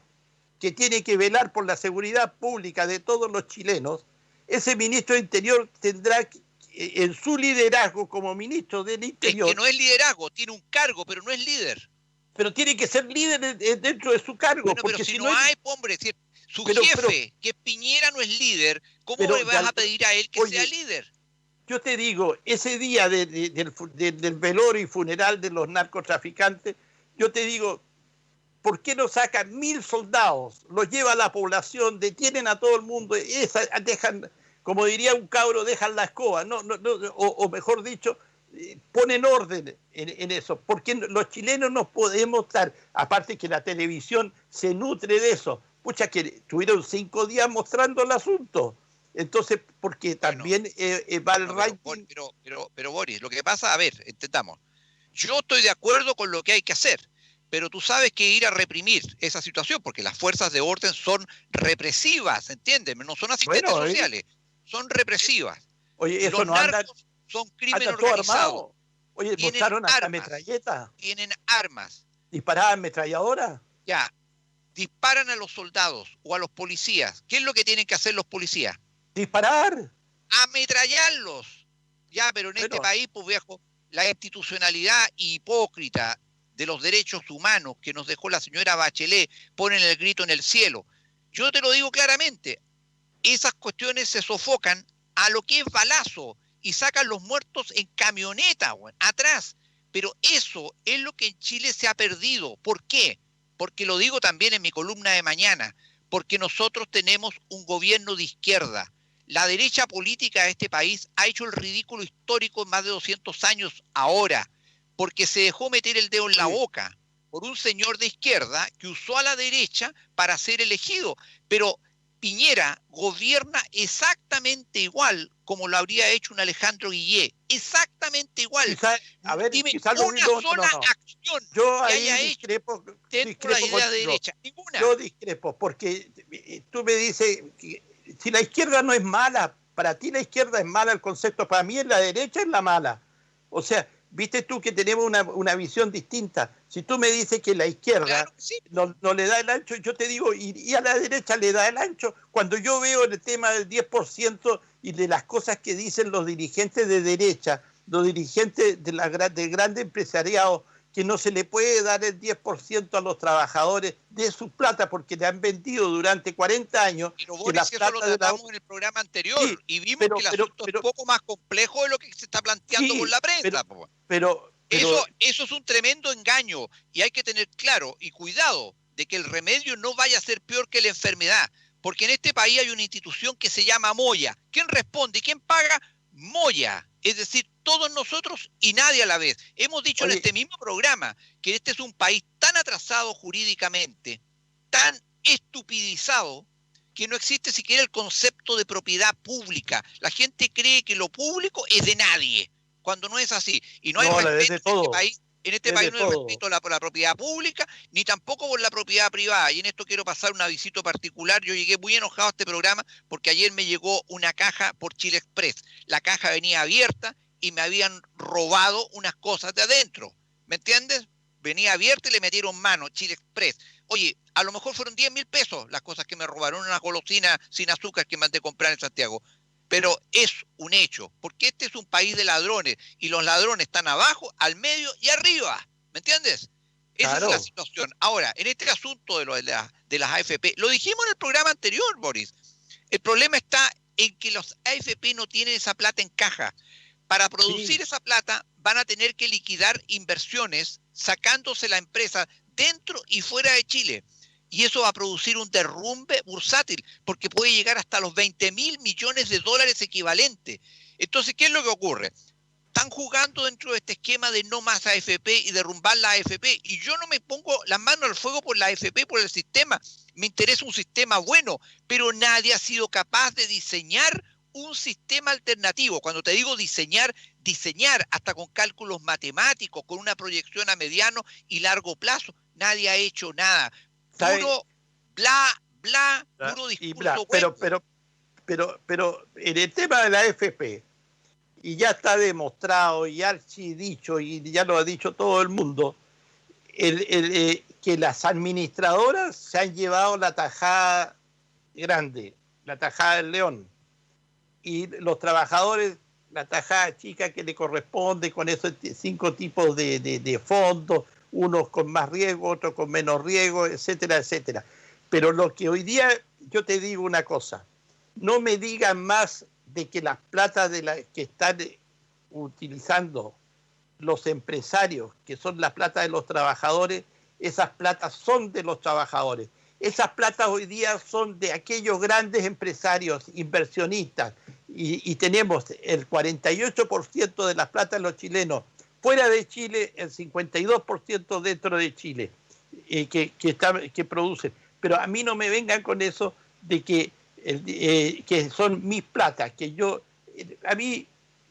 que tiene que velar por la seguridad pública de todos los chilenos, ese ministro de Interior tendrá en su liderazgo como ministro del Interior... Es que no es liderazgo, tiene un cargo, pero no es líder. Pero tiene que ser líder dentro de su cargo. Bueno, pero si no hay, hombre, si su jefe, que es Piñera, no es líder, ¿cómo le vas a pedir a él que sea líder? Yo te digo, ese día del velorio y funeral de los narcotraficantes, yo te digo, ¿por qué no sacan 1.000 soldados? Los lleva a la población, detienen a todo el mundo, dejan, como diría un cabro, dejan la escoba, o mejor dicho, ponen orden en eso, porque los chilenos no podemos estar, aparte que la televisión se nutre de eso, pucha que tuvieron 5 días mostrando el asunto, entonces porque también va el ranking. Pero Boris, lo que pasa, a ver, entendamos, yo estoy de acuerdo con lo que hay que hacer, pero tú sabes que ir a reprimir esa situación, porque las fuerzas de orden son represivas, ¿entiendes? No son asistentes sociales, son represivas. Oye, eso no anda... Son crimen organizado. Oye, mostraron hasta metralletas. Tienen armas. ¿Disparaban metralladoras? Ya. Disparan a los soldados o a los policías. ¿Qué es lo que tienen que hacer los policías? ¿Disparar? Ametrallarlos. Ya, pero en este país, pues viejo, la institucionalidad hipócrita de los derechos humanos que nos dejó la señora Bachelet ponen el grito en el cielo. Yo te lo digo claramente, esas cuestiones se sofocan a lo que es balazo y sacan los muertos en camioneta, atrás. Pero eso es lo que en Chile se ha perdido. ¿Por qué? Porque lo digo también en mi columna de mañana, porque nosotros tenemos un gobierno de izquierda. La derecha política de este país ha hecho el ridículo histórico en más de 200 años ahora, porque se dejó meter el dedo en la boca por un señor de izquierda que usó a la derecha para ser elegido. Pero Piñera gobierna exactamente igual como lo habría hecho un Alejandro Guillé, exactamente igual. A ver, dime una sola acción yo que ahí haya discrepo, hecho dentro de la idea de derecha. Ninguna. Yo discrepo, porque tú me dices que si la izquierda no es mala, para ti la izquierda es mala, el concepto para mí es la derecha es la mala. O sea, viste tú que tenemos una visión distinta. Si tú me dices que la izquierda claro que sí, no le da el ancho, yo te digo, y a la derecha le da el ancho. Cuando yo veo el tema del 10% y de las cosas que dicen los dirigentes de derecha, los dirigentes del grande empresariado, que no se le puede dar el 10% a los trabajadores de su plata porque le han vendido durante 40 años. Pero Boris, eso lo tratamos en el programa anterior, sí, y vimos que el asunto es un poco más complejo de lo que se está planteando, sí, por la prensa. Pero eso es un tremendo engaño y hay que tener claro y cuidado de que el remedio no vaya a ser peor que la enfermedad, porque en este país hay una institución que se llama Moya. ¿Quién responde y quién paga? Moya. Es decir, todos nosotros y nadie a la vez. Hemos dicho en este mismo programa que este es un país tan atrasado jurídicamente, tan estupidizado, que no existe siquiera el concepto de propiedad pública. La gente cree que lo público es de nadie, cuando no es así. Y no hay respeto en este país. En este país no hay respeto por la propiedad pública, ni tampoco por la propiedad privada. Y en esto quiero pasar un avisito particular. Yo llegué muy enojado a este programa porque ayer me llegó una caja por Chile Express. La caja venía abierta y me habían robado unas cosas de adentro. ¿Me entiendes? Venía abierta y le metieron mano, Chile Express. Oye, a lo mejor fueron 10.000 pesos las cosas que me robaron, una golosina sin azúcar que mandé a comprar en Santiago. Pero es un hecho, porque este es un país de ladrones y los ladrones están abajo, al medio y arriba. ¿Me entiendes? Esa es la situación. Ahora, en este asunto de las AFP, lo dijimos en el programa anterior, Boris. El problema está en que los AFP no tienen esa plata en caja. Para producir esa plata van a tener que liquidar inversiones sacándose la empresa dentro y fuera de Chile. Y eso va a producir un derrumbe bursátil, porque puede llegar hasta los 20.000 millones de dólares equivalentes. Entonces, ¿qué es lo que ocurre? Están jugando dentro de este esquema de no más AFP y derrumbar la AFP. Y yo no me pongo las manos al fuego por la AFP, por el sistema. Me interesa un sistema bueno, pero nadie ha sido capaz de diseñar un sistema alternativo. Cuando te digo diseñar hasta con cálculos matemáticos, con una proyección a mediano y largo plazo. Nadie ha hecho nada. Puro bla, puro discurso. Pero en el tema de la AFP, y ya está demostrado y archidicho, y ya lo ha dicho todo el mundo, que las administradoras se han llevado la tajada grande, la tajada del león, y los trabajadores la tajada chica que le corresponde con esos 5 tipos de fondos, unos con más riesgo, otros con menos riesgo, etcétera, etcétera. Pero lo que hoy día, yo te digo una cosa, no me digan más de que las platas que están utilizando los empresarios, que son las platas de los trabajadores, esas platas son de los trabajadores. Esas platas hoy día son de aquellos grandes empresarios, inversionistas, y tenemos el 48% de las platas de los chilenos fuera de Chile, el 52% dentro de Chile, que producen. Pero a mí no me vengan con eso de que son mis platas, que yo, a mí,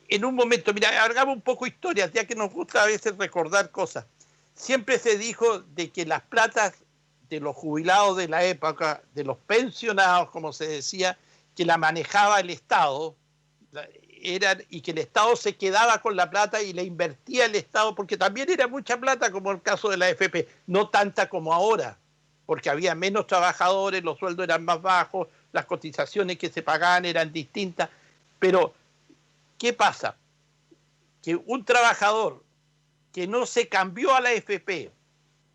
en un momento, mira, hagamos un poco historia, ya que nos gusta a veces recordar cosas. Siempre se dijo de que las platas de los jubilados de la época, de los pensionados, como se decía, que la manejaba el Estado, y que el Estado se quedaba con la plata y le invertía el Estado, porque también era mucha plata, como el caso de la AFP, no tanta como ahora, porque había menos trabajadores, los sueldos eran más bajos, las cotizaciones que se pagaban eran distintas. Pero, ¿qué pasa? que un trabajador que no se cambió a la AFP,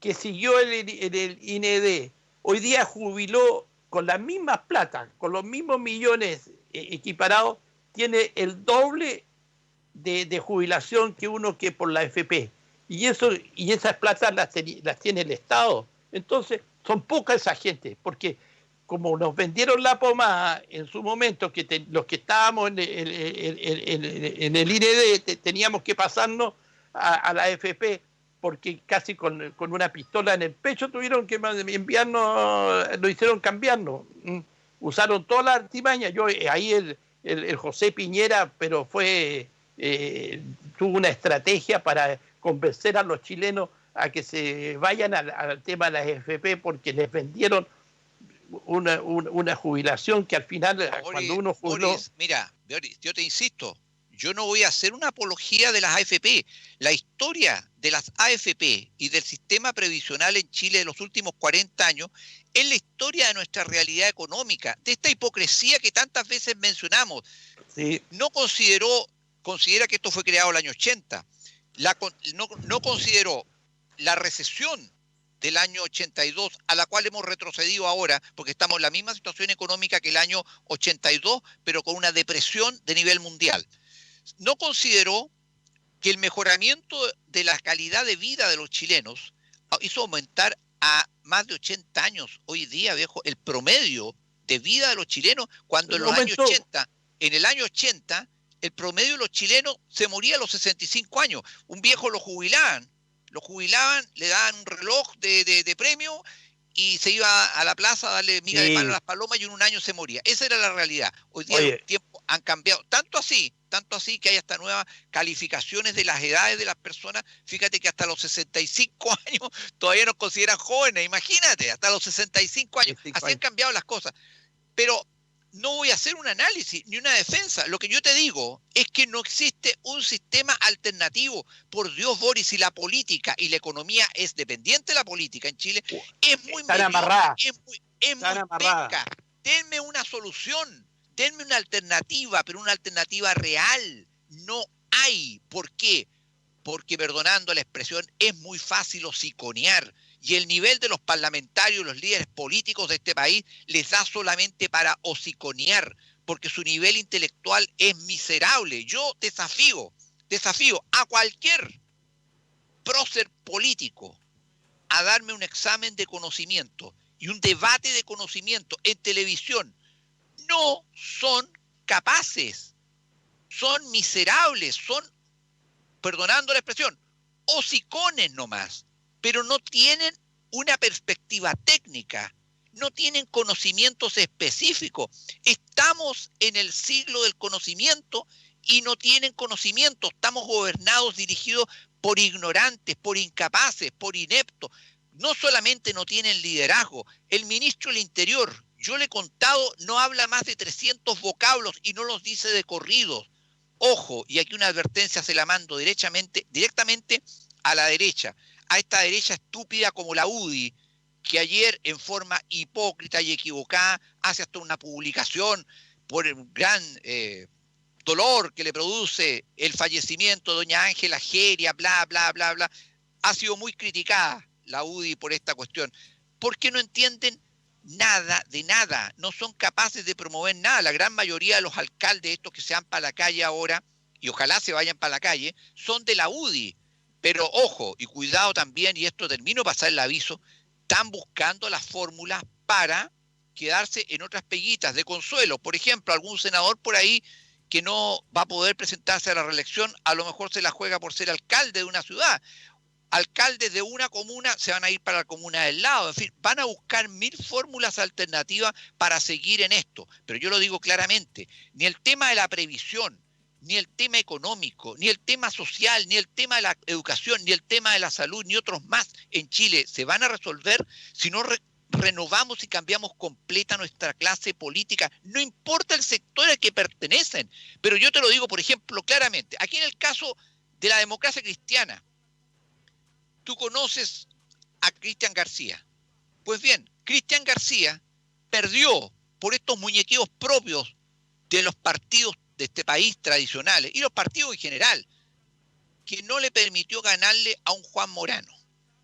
que siguió en el INED, hoy día jubiló con las mismas plata, con los mismos millones equiparados, tiene el doble de jubilación que uno que por la AFP. Y esas plazas las tiene el Estado. Entonces, son pocas esa gente, porque como nos vendieron la pomada en su momento, que los que estábamos en el INED teníamos que pasarnos a la AFP, porque casi con una pistola en el pecho tuvieron que enviarnos, lo hicieron cambiarnos. Usaron toda la artimaña. Ahí el José Piñera, pero tuvo una estrategia para convencer a los chilenos a que se vayan al tema de las AFP, porque les vendieron una jubilación que al final, Boris, cuando uno jubiló... Boris, mira, yo te insisto, yo no voy a hacer una apología de las AFP. La historia de las AFP y del sistema previsional en Chile de los últimos 40 años es la historia de nuestra realidad económica, de esta hipocresía que tantas veces mencionamos. Sí. No considera que esto fue creado el año 80. No consideró la recesión del año 82, a la cual hemos retrocedido ahora, porque estamos en la misma situación económica que el año 82, pero con una depresión de nivel mundial. No consideró que el mejoramiento de la calidad de vida de los chilenos hizo aumentar a más de 80 años hoy día, viejo, el promedio de vida de los chilenos, cuando en el año 80, el promedio de los chilenos se moría a los 65 años. Un viejo lo jubilaban, le daban un reloj de premio y se iba a la plaza a darle miga de pan a las palomas y en un año se moría. Esa era la realidad. Hoy día los tiempos han cambiado, tanto así que hay hasta nuevas calificaciones de las edades de las personas. Fíjate que hasta los 65 años todavía nos consideran jóvenes, imagínate, hasta los 65 años. Así han cambiado las cosas. Pero no voy a hacer un análisis ni una defensa. Lo que yo te digo es que no existe un sistema alternativo. Por Dios, Boris, si la política y la economía es dependiente de la política en Chile, es muy amarrada. Es muy penca. Denme una solución, denme una alternativa, pero una alternativa real. No hay. ¿Por qué? Porque, perdonando la expresión, es muy fácil hociconear. Y el nivel de los parlamentarios, los líderes políticos de este país, les da solamente para hociconear, porque su nivel intelectual es miserable. Yo desafío a cualquier prócer político a darme un examen de conocimiento y un debate de conocimiento en televisión. No son capaces, son miserables, son, perdonando la expresión, hocicones nomás. Pero no tienen una perspectiva técnica, no tienen conocimientos específicos. Estamos en el siglo del conocimiento y no tienen conocimiento. Estamos gobernados, dirigidos por ignorantes, por incapaces, por ineptos. No solamente no tienen liderazgo, el ministro del Interior, yo le he contado, no habla más de 300 vocablos y no los dice de corridos. Ojo, y aquí una advertencia se la mando directamente a la derecha. A esta derecha estúpida como la UDI, que ayer en forma hipócrita y equivocada hace hasta una publicación por el gran dolor que le produce el fallecimiento de doña Ángela Geria, bla, bla, bla, bla. Ha sido muy criticada la UDI por esta cuestión, porque no entienden nada de nada, no son capaces de promover nada. La gran mayoría de los alcaldes, estos que se van para la calle ahora, y ojalá se vayan para la calle, son de la UDI. Pero ojo, y cuidado también, y esto termino de pasar el aviso, están buscando las fórmulas para quedarse en otras peguitas de consuelo. Por ejemplo, algún senador por ahí que no va a poder presentarse a la reelección, a lo mejor se la juega por ser alcalde de una ciudad. Alcaldes de una comuna se van a ir para la comuna del lado. En fin, van a buscar 1000 fórmulas alternativas para seguir en esto. Pero yo lo digo claramente, ni el tema de la previsión, ni el tema económico, ni el tema social, ni el tema de la educación, ni el tema de la salud, ni otros más en Chile se van a resolver si no renovamos y cambiamos completa nuestra clase política. No importa el sector al que pertenecen, pero yo te lo digo, por ejemplo, claramente. Aquí en el caso de la democracia cristiana, tú conoces a Cristian García. Pues bien, Cristian García perdió por estos muñequeos propios de los partidos de este país tradicionales y los partidos en general. que no le permitió ganarle a un Juan Morano.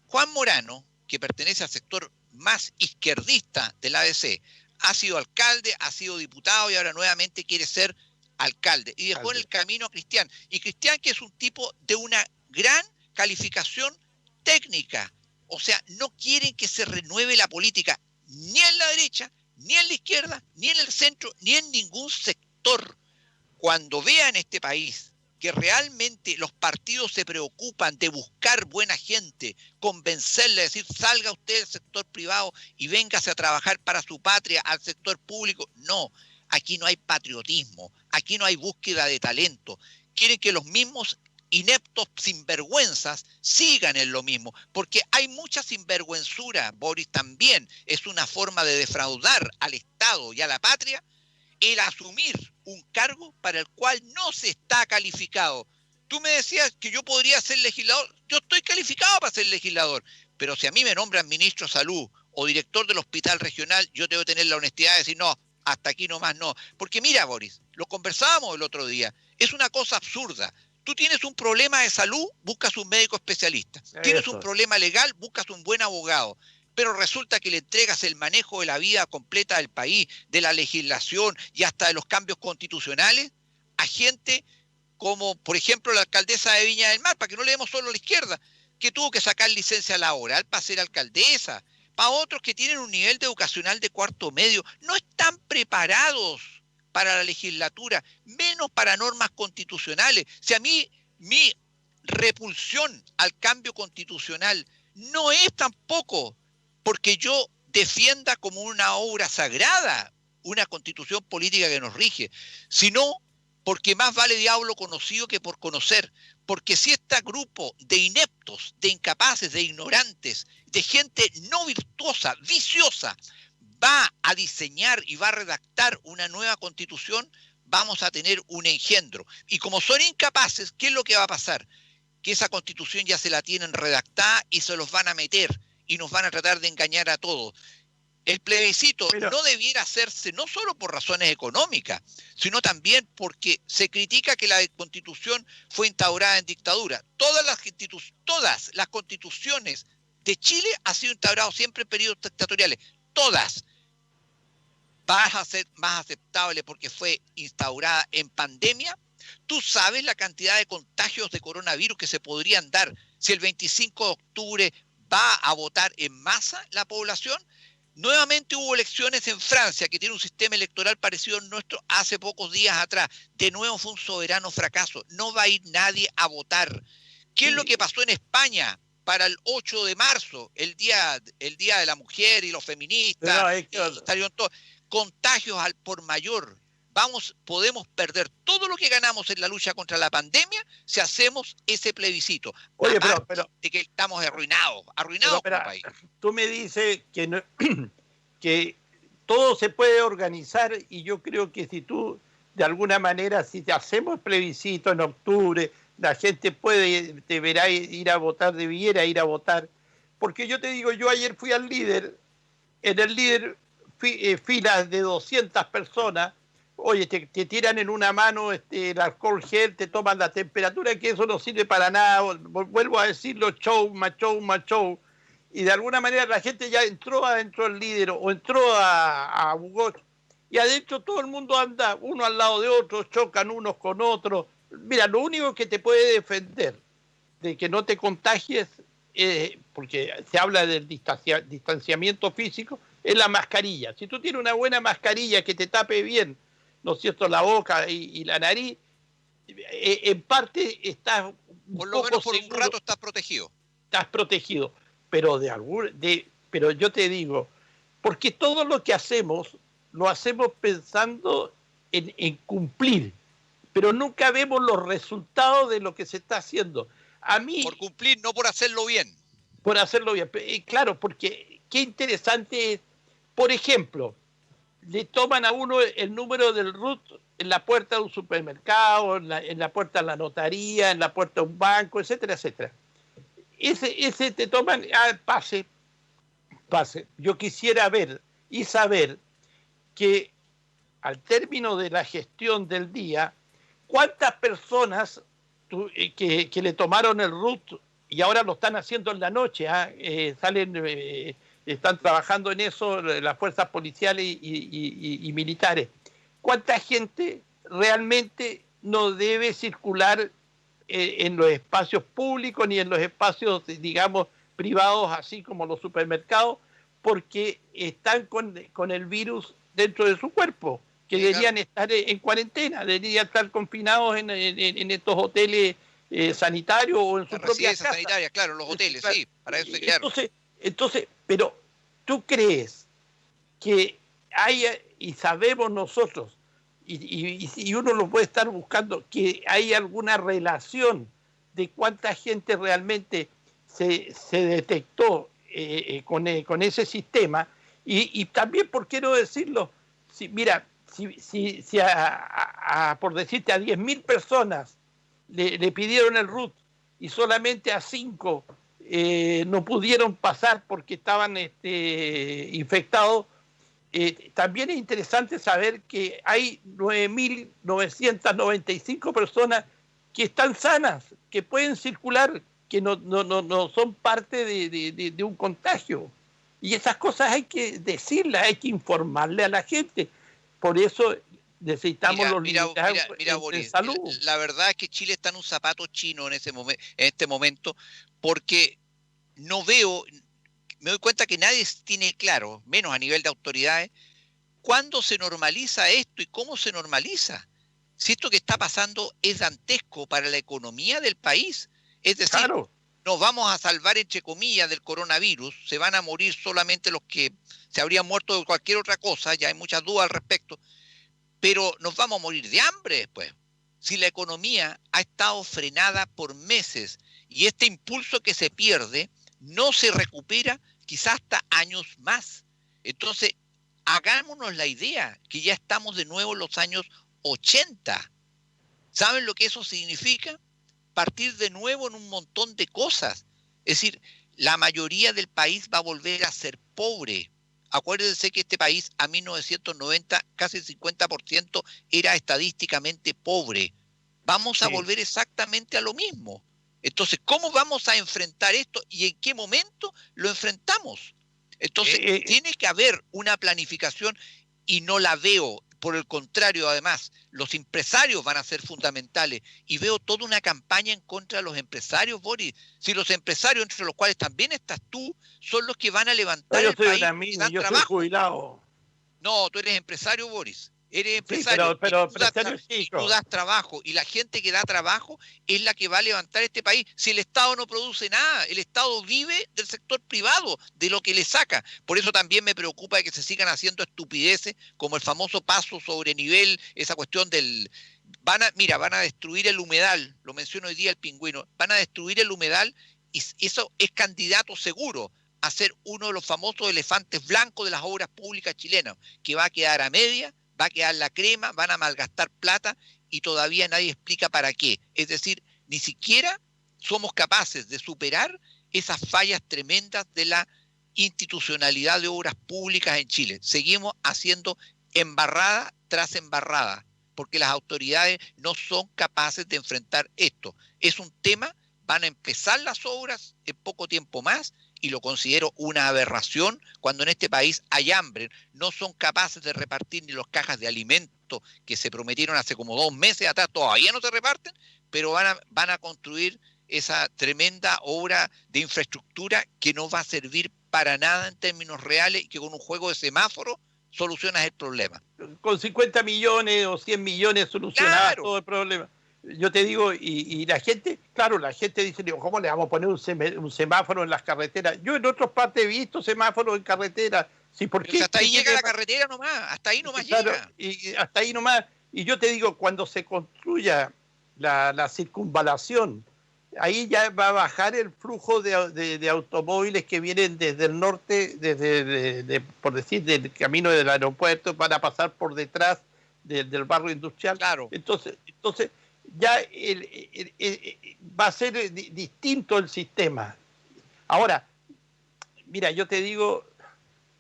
Juan Morano, que pertenece al sector más izquierdista del ADC, ha sido alcalde, ha sido diputado y ahora nuevamente quiere ser alcalde. Y dejó en el camino a Cristian. Y Cristian, que es un tipo de una gran calificación técnica. O sea, no quieren que se renueve la política, ni en la derecha, ni en la izquierda, ni en el centro, ni en ningún sector. Cuando vean este país que realmente los partidos se preocupan de buscar buena gente, convencerle, decir, salga usted del sector privado y véngase a trabajar para su patria, al sector público. No, aquí no hay patriotismo, aquí no hay búsqueda de talento. Quieren que los mismos ineptos sinvergüenzas sigan en lo mismo, porque hay mucha sinvergüenzura, Boris, también es una forma de defraudar al Estado y a la patria, el asumir un cargo para el cual no se está calificado. Tú me decías que yo podría ser legislador, yo estoy calificado para ser legislador, pero si a mí me nombran ministro de Salud o director del hospital regional, yo tengo que tener la honestidad de decir, no, hasta aquí nomás no. Porque mira, Boris, lo conversábamos el otro día, es una cosa absurda. Tú tienes un problema de salud, buscas un médico especialista. Tienes un problema legal, buscas un buen abogado. Pero resulta que le entregas el manejo de la vida completa del país, de la legislación y hasta de los cambios constitucionales a gente como, por ejemplo, la alcaldesa de Viña del Mar, para que no le demos solo a la izquierda, que tuvo que sacar licencia laboral para ser alcaldesa. Para otros que tienen un nivel de educacional de cuarto medio, no están preparados para la legislatura, menos para normas constitucionales. Si a mí mi repulsión al cambio constitucional no es tampoco porque yo defienda como una obra sagrada una constitución política que nos rige, sino porque más vale diablo conocido que por conocer. Porque si este grupo de ineptos, de incapaces, de ignorantes, de gente no virtuosa, viciosa, va a diseñar y va a redactar una nueva constitución, vamos a tener un engendro. Y como son incapaces, ¿qué es lo que va a pasar? Que esa constitución ya se la tienen redactada y se los van a meter y nos van a tratar de engañar a todos. El plebiscito no debiera hacerse no solo por razones económicas, sino también porque se critica que la Constitución fue instaurada en dictadura. Todas las constituciones de Chile han sido instauradas siempre en periodos dictatoriales. Todas. Va a ser más aceptable porque fue instaurada en pandemia. ¿Tú sabes la cantidad de contagios de coronavirus que se podrían dar si el 25 de octubre va a votar en masa la población? Nuevamente hubo elecciones en Francia, que tiene un sistema electoral parecido al nuestro, hace pocos días atrás. De nuevo fue un soberano fracaso. No va a ir nadie a votar. ¿Qué es lo que pasó en España para el 8 de marzo, el día de la mujer y los feministas? Salieron todos contagios al por mayor. Podemos perder todo lo que ganamos en la lucha contra la pandemia si hacemos ese plebiscito. Oye, pero de que estamos arruinados como país. Tú me dices que todo se puede organizar y yo creo que si tú, de alguna manera, si hacemos plebiscito en octubre, la gente deberá ir a votar, debiera ir a votar. Porque yo te digo, yo ayer fui al Líder, en el Líder filas de 200 personas. Oye, te tiran en una mano el alcohol gel, te toman la temperatura, que eso no sirve para nada. Vuelvo a decirlo, show, más show, más show. Y de alguna manera la gente ya entró adentro del Líder o entró a Bugos. Y adentro todo el mundo anda uno al lado de otro, chocan unos con otros. Mira, lo único que te puede defender de que no te contagies, porque se habla del distanciamiento físico, es la mascarilla. Si tú tienes una buena mascarilla que te tape bien, ¿no es cierto?, la boca y la nariz, en parte estás por lo menos por un rato estás protegido. Estás protegido, pero pero yo te digo, porque todo lo que hacemos, lo hacemos pensando en cumplir, pero nunca vemos los resultados de lo que se está haciendo. A mí, por cumplir, no por hacerlo bien. Por hacerlo bien, claro, porque qué interesante es, por ejemplo, le toman a uno el número del RUT en la puerta de un supermercado, en la puerta de la notaría, en la puerta de un banco, etcétera, etcétera. Ese te toman, pase. Yo quisiera ver y saber que al término de la gestión del día, cuántas personas que le tomaron el root y ahora lo están haciendo en la noche, están trabajando en eso las fuerzas policiales y militares. ¿Cuánta gente realmente no debe circular en los espacios públicos ni en los espacios, digamos, privados, así como los supermercados, porque están con el virus dentro de su cuerpo, que deberían estar en cuarentena, deberían estar confinados en estos hoteles sanitarios o en su propia casa? Sanitaria, claro, los hoteles, claro. Sí, para eso, claro. Entonces, pero ¿tú crees que hay, y sabemos nosotros, y uno lo puede estar buscando, que hay alguna relación de cuánta gente realmente se detectó con ese sistema? Y también, ¿por qué no decirlo? Mira, si por decirte, a 10.000 personas le pidieron el root y solamente a 5 no pudieron pasar porque estaban infectados, también es interesante saber que hay 9.995 personas que están sanas, que pueden circular, que no son parte de un contagio. Y esas cosas hay que decirlas, hay que informarle a la gente. Por eso necesitamos los liderazgos en salud. La verdad es que Chile está en un zapato chino en este momento, porque me doy cuenta que nadie tiene claro, menos a nivel de autoridades, cuándo se normaliza esto y cómo se normaliza. Si esto que está pasando es dantesco para la economía del país, es decir, claro, nos vamos a salvar, entre comillas, del coronavirus, se van a morir solamente los que se habrían muerto de cualquier otra cosa, ya hay muchas dudas al respecto, pero nos vamos a morir de hambre después. Si la economía ha estado frenada por meses y este impulso que se pierde no se recupera quizás hasta años más. Entonces, hagámonos la idea que ya estamos de nuevo en los años 80. ¿Saben lo que eso significa? Partir de nuevo en un montón de cosas. Es decir, la mayoría del país va a volver a ser pobre. Acuérdense que este país a 1990 casi el 50% era estadísticamente pobre. Vamos a volver exactamente a lo mismo. Entonces, ¿cómo vamos a enfrentar esto y en qué momento lo enfrentamos? Entonces, tiene que haber una planificación y no la veo. Por el contrario, además, los empresarios van a ser fundamentales y veo toda una campaña en contra de los empresarios, Boris. Si los empresarios, entre los cuales también estás tú, son los que van a levantar el país. Yo soy jubilado. No, tú eres empresario, Boris. Eres empresario, sí, pero y tú das trabajo, y la gente que da trabajo es la que va a levantar este país. Si el Estado no produce nada, el Estado vive del sector privado, de lo que le saca. Por eso también me preocupa que se sigan haciendo estupideces, como el famoso paso sobre nivel, esa cuestión del... Van a destruir el humedal, lo menciono hoy día el Pingüino, van a destruir el humedal y eso es candidato seguro a ser uno de los famosos elefantes blancos de las obras públicas chilenas, que va a quedar a media, va a quedar la crema, van a malgastar plata y todavía nadie explica para qué. Es decir, ni siquiera somos capaces de superar esas fallas tremendas de la institucionalidad de obras públicas en Chile. Seguimos haciendo embarrada tras embarrada, porque las autoridades no son capaces de enfrentar esto. Es un tema, van a empezar las obras en poco tiempo más, y lo considero una aberración cuando en este país hay hambre. No son capaces de repartir ni las cajas de alimentos que se prometieron hace como 2 meses atrás, todavía no se reparten, pero van a construir esa tremenda obra de infraestructura que no va a servir para nada en términos reales y que con un juego de semáforo solucionas el problema. Con 50 millones o 100 millones solucionabas todo el problema. Yo te digo, y la gente, claro, la gente dice, ¿cómo le vamos a poner un semáforo en las carreteras? Yo en otras partes he visto semáforos en carreteras. Sí, porque hasta ahí llega la carretera nomás, hasta ahí nomás llega. Y hasta ahí nomás. Y yo te digo, cuando se construya la circunvalación, ahí ya va a bajar el flujo de automóviles que vienen desde el norte, por decir, del camino del aeropuerto, van a pasar por detrás del barrio industrial. Claro. Entonces ya va a ser distinto el sistema. Ahora, mira, yo te digo,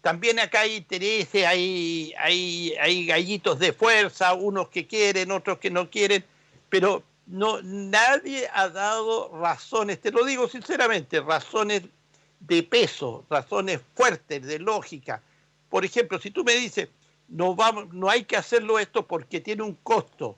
también acá hay intereses, hay gallitos de fuerza, unos que quieren, otros que no quieren, pero no, nadie ha dado razones, te lo digo sinceramente, razones de peso, razones fuertes, de lógica. Por ejemplo, si tú me dices, no hay que hacerlo esto porque tiene un costo,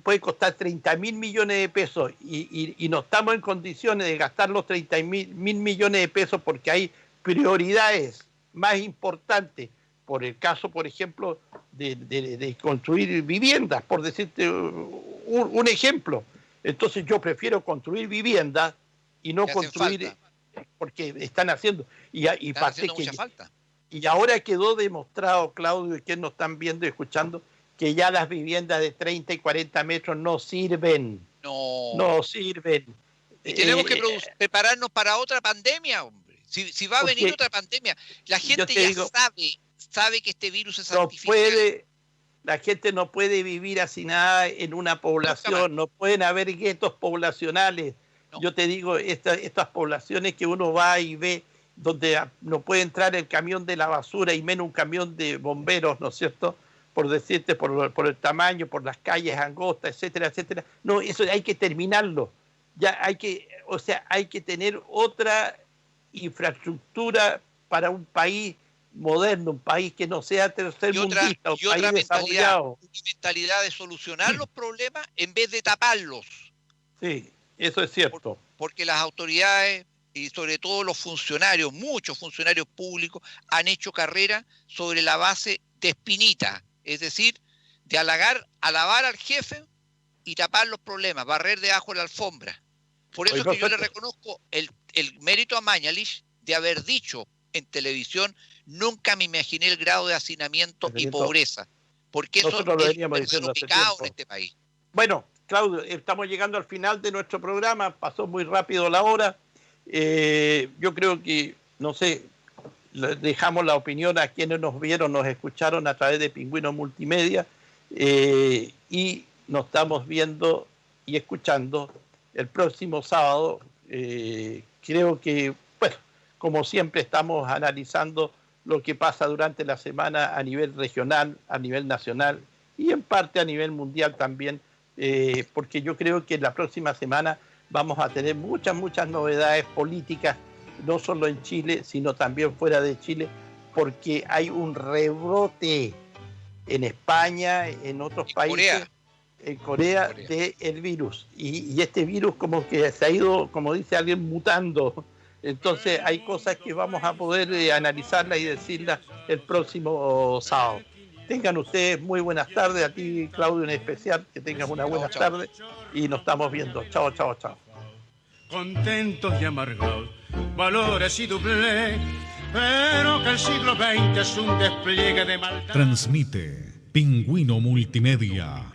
puede costar 30.000 millones de pesos y no estamos en condiciones de gastar los 30.000 millones de pesos porque hay prioridades más importantes, por el caso, por ejemplo, de construir viviendas, por decirte un ejemplo. Entonces yo prefiero construir viviendas y no construir, porque están haciendo, están haciendo mucha falta. Y ahora quedó demostrado, Claudio, y quienes nos están viendo y escuchando, que ya las viviendas de 30 y 40 metros no sirven. No sirven. Y tenemos que prepararnos para otra pandemia, hombre. Si va a venir otra pandemia, la gente ya sabe que este virus es artificial. La gente no puede vivir hacinada en una población, no pueden haber guetos poblacionales. No. Yo te digo, estas poblaciones que uno va y ve, donde no puede entrar el camión de la basura y menos un camión de bomberos, ¿no es cierto?, por decirte, por el tamaño, por las calles angostas, etcétera, etcétera. No, eso hay que terminarlo. Ya hay que tener otra infraestructura para un país moderno, un país que no sea tercermundista, un país desarrollado. Una mentalidad de solucionar los problemas en vez de taparlos. Sí, eso es cierto. Porque las autoridades y sobre todo los funcionarios, muchos funcionarios públicos, han hecho carrera sobre la base de espinita, es decir, de alabar al jefe y tapar los problemas, barrer debajo de la alfombra. Por eso es que yo le reconozco el mérito a Mañalich de haber dicho en televisión: nunca me imaginé el grado de hacinamiento y pobreza, porque eso es pecado en este país. Bueno, Claudio, estamos llegando al final de nuestro programa, pasó muy rápido la hora. Yo creo que, no sé, dejamos la opinión a quienes nos vieron, nos escucharon a través de Pingüino Multimedia, y nos estamos viendo y escuchando el próximo sábado. Creo que, bueno, como siempre estamos analizando lo que pasa durante la semana a nivel regional, a nivel nacional y en parte a nivel mundial también, porque yo creo que la próxima semana vamos a tener muchas novedades políticas, no solo en Chile, sino también fuera de Chile, porque hay un rebrote en España, en otros países, en Corea, del virus. Y este virus como que se ha ido, como dice alguien, mutando. Entonces hay cosas que vamos a poder analizarlas y decirlas el próximo sábado. Tengan ustedes muy buenas tardes, a ti, Claudio, en especial, que tengas una buena tarde y nos estamos viendo. Chao. Contentos y amargados, valores y doble, pero que el siglo XX es un despliegue de maldad. Transmite Pingüino Multimedia.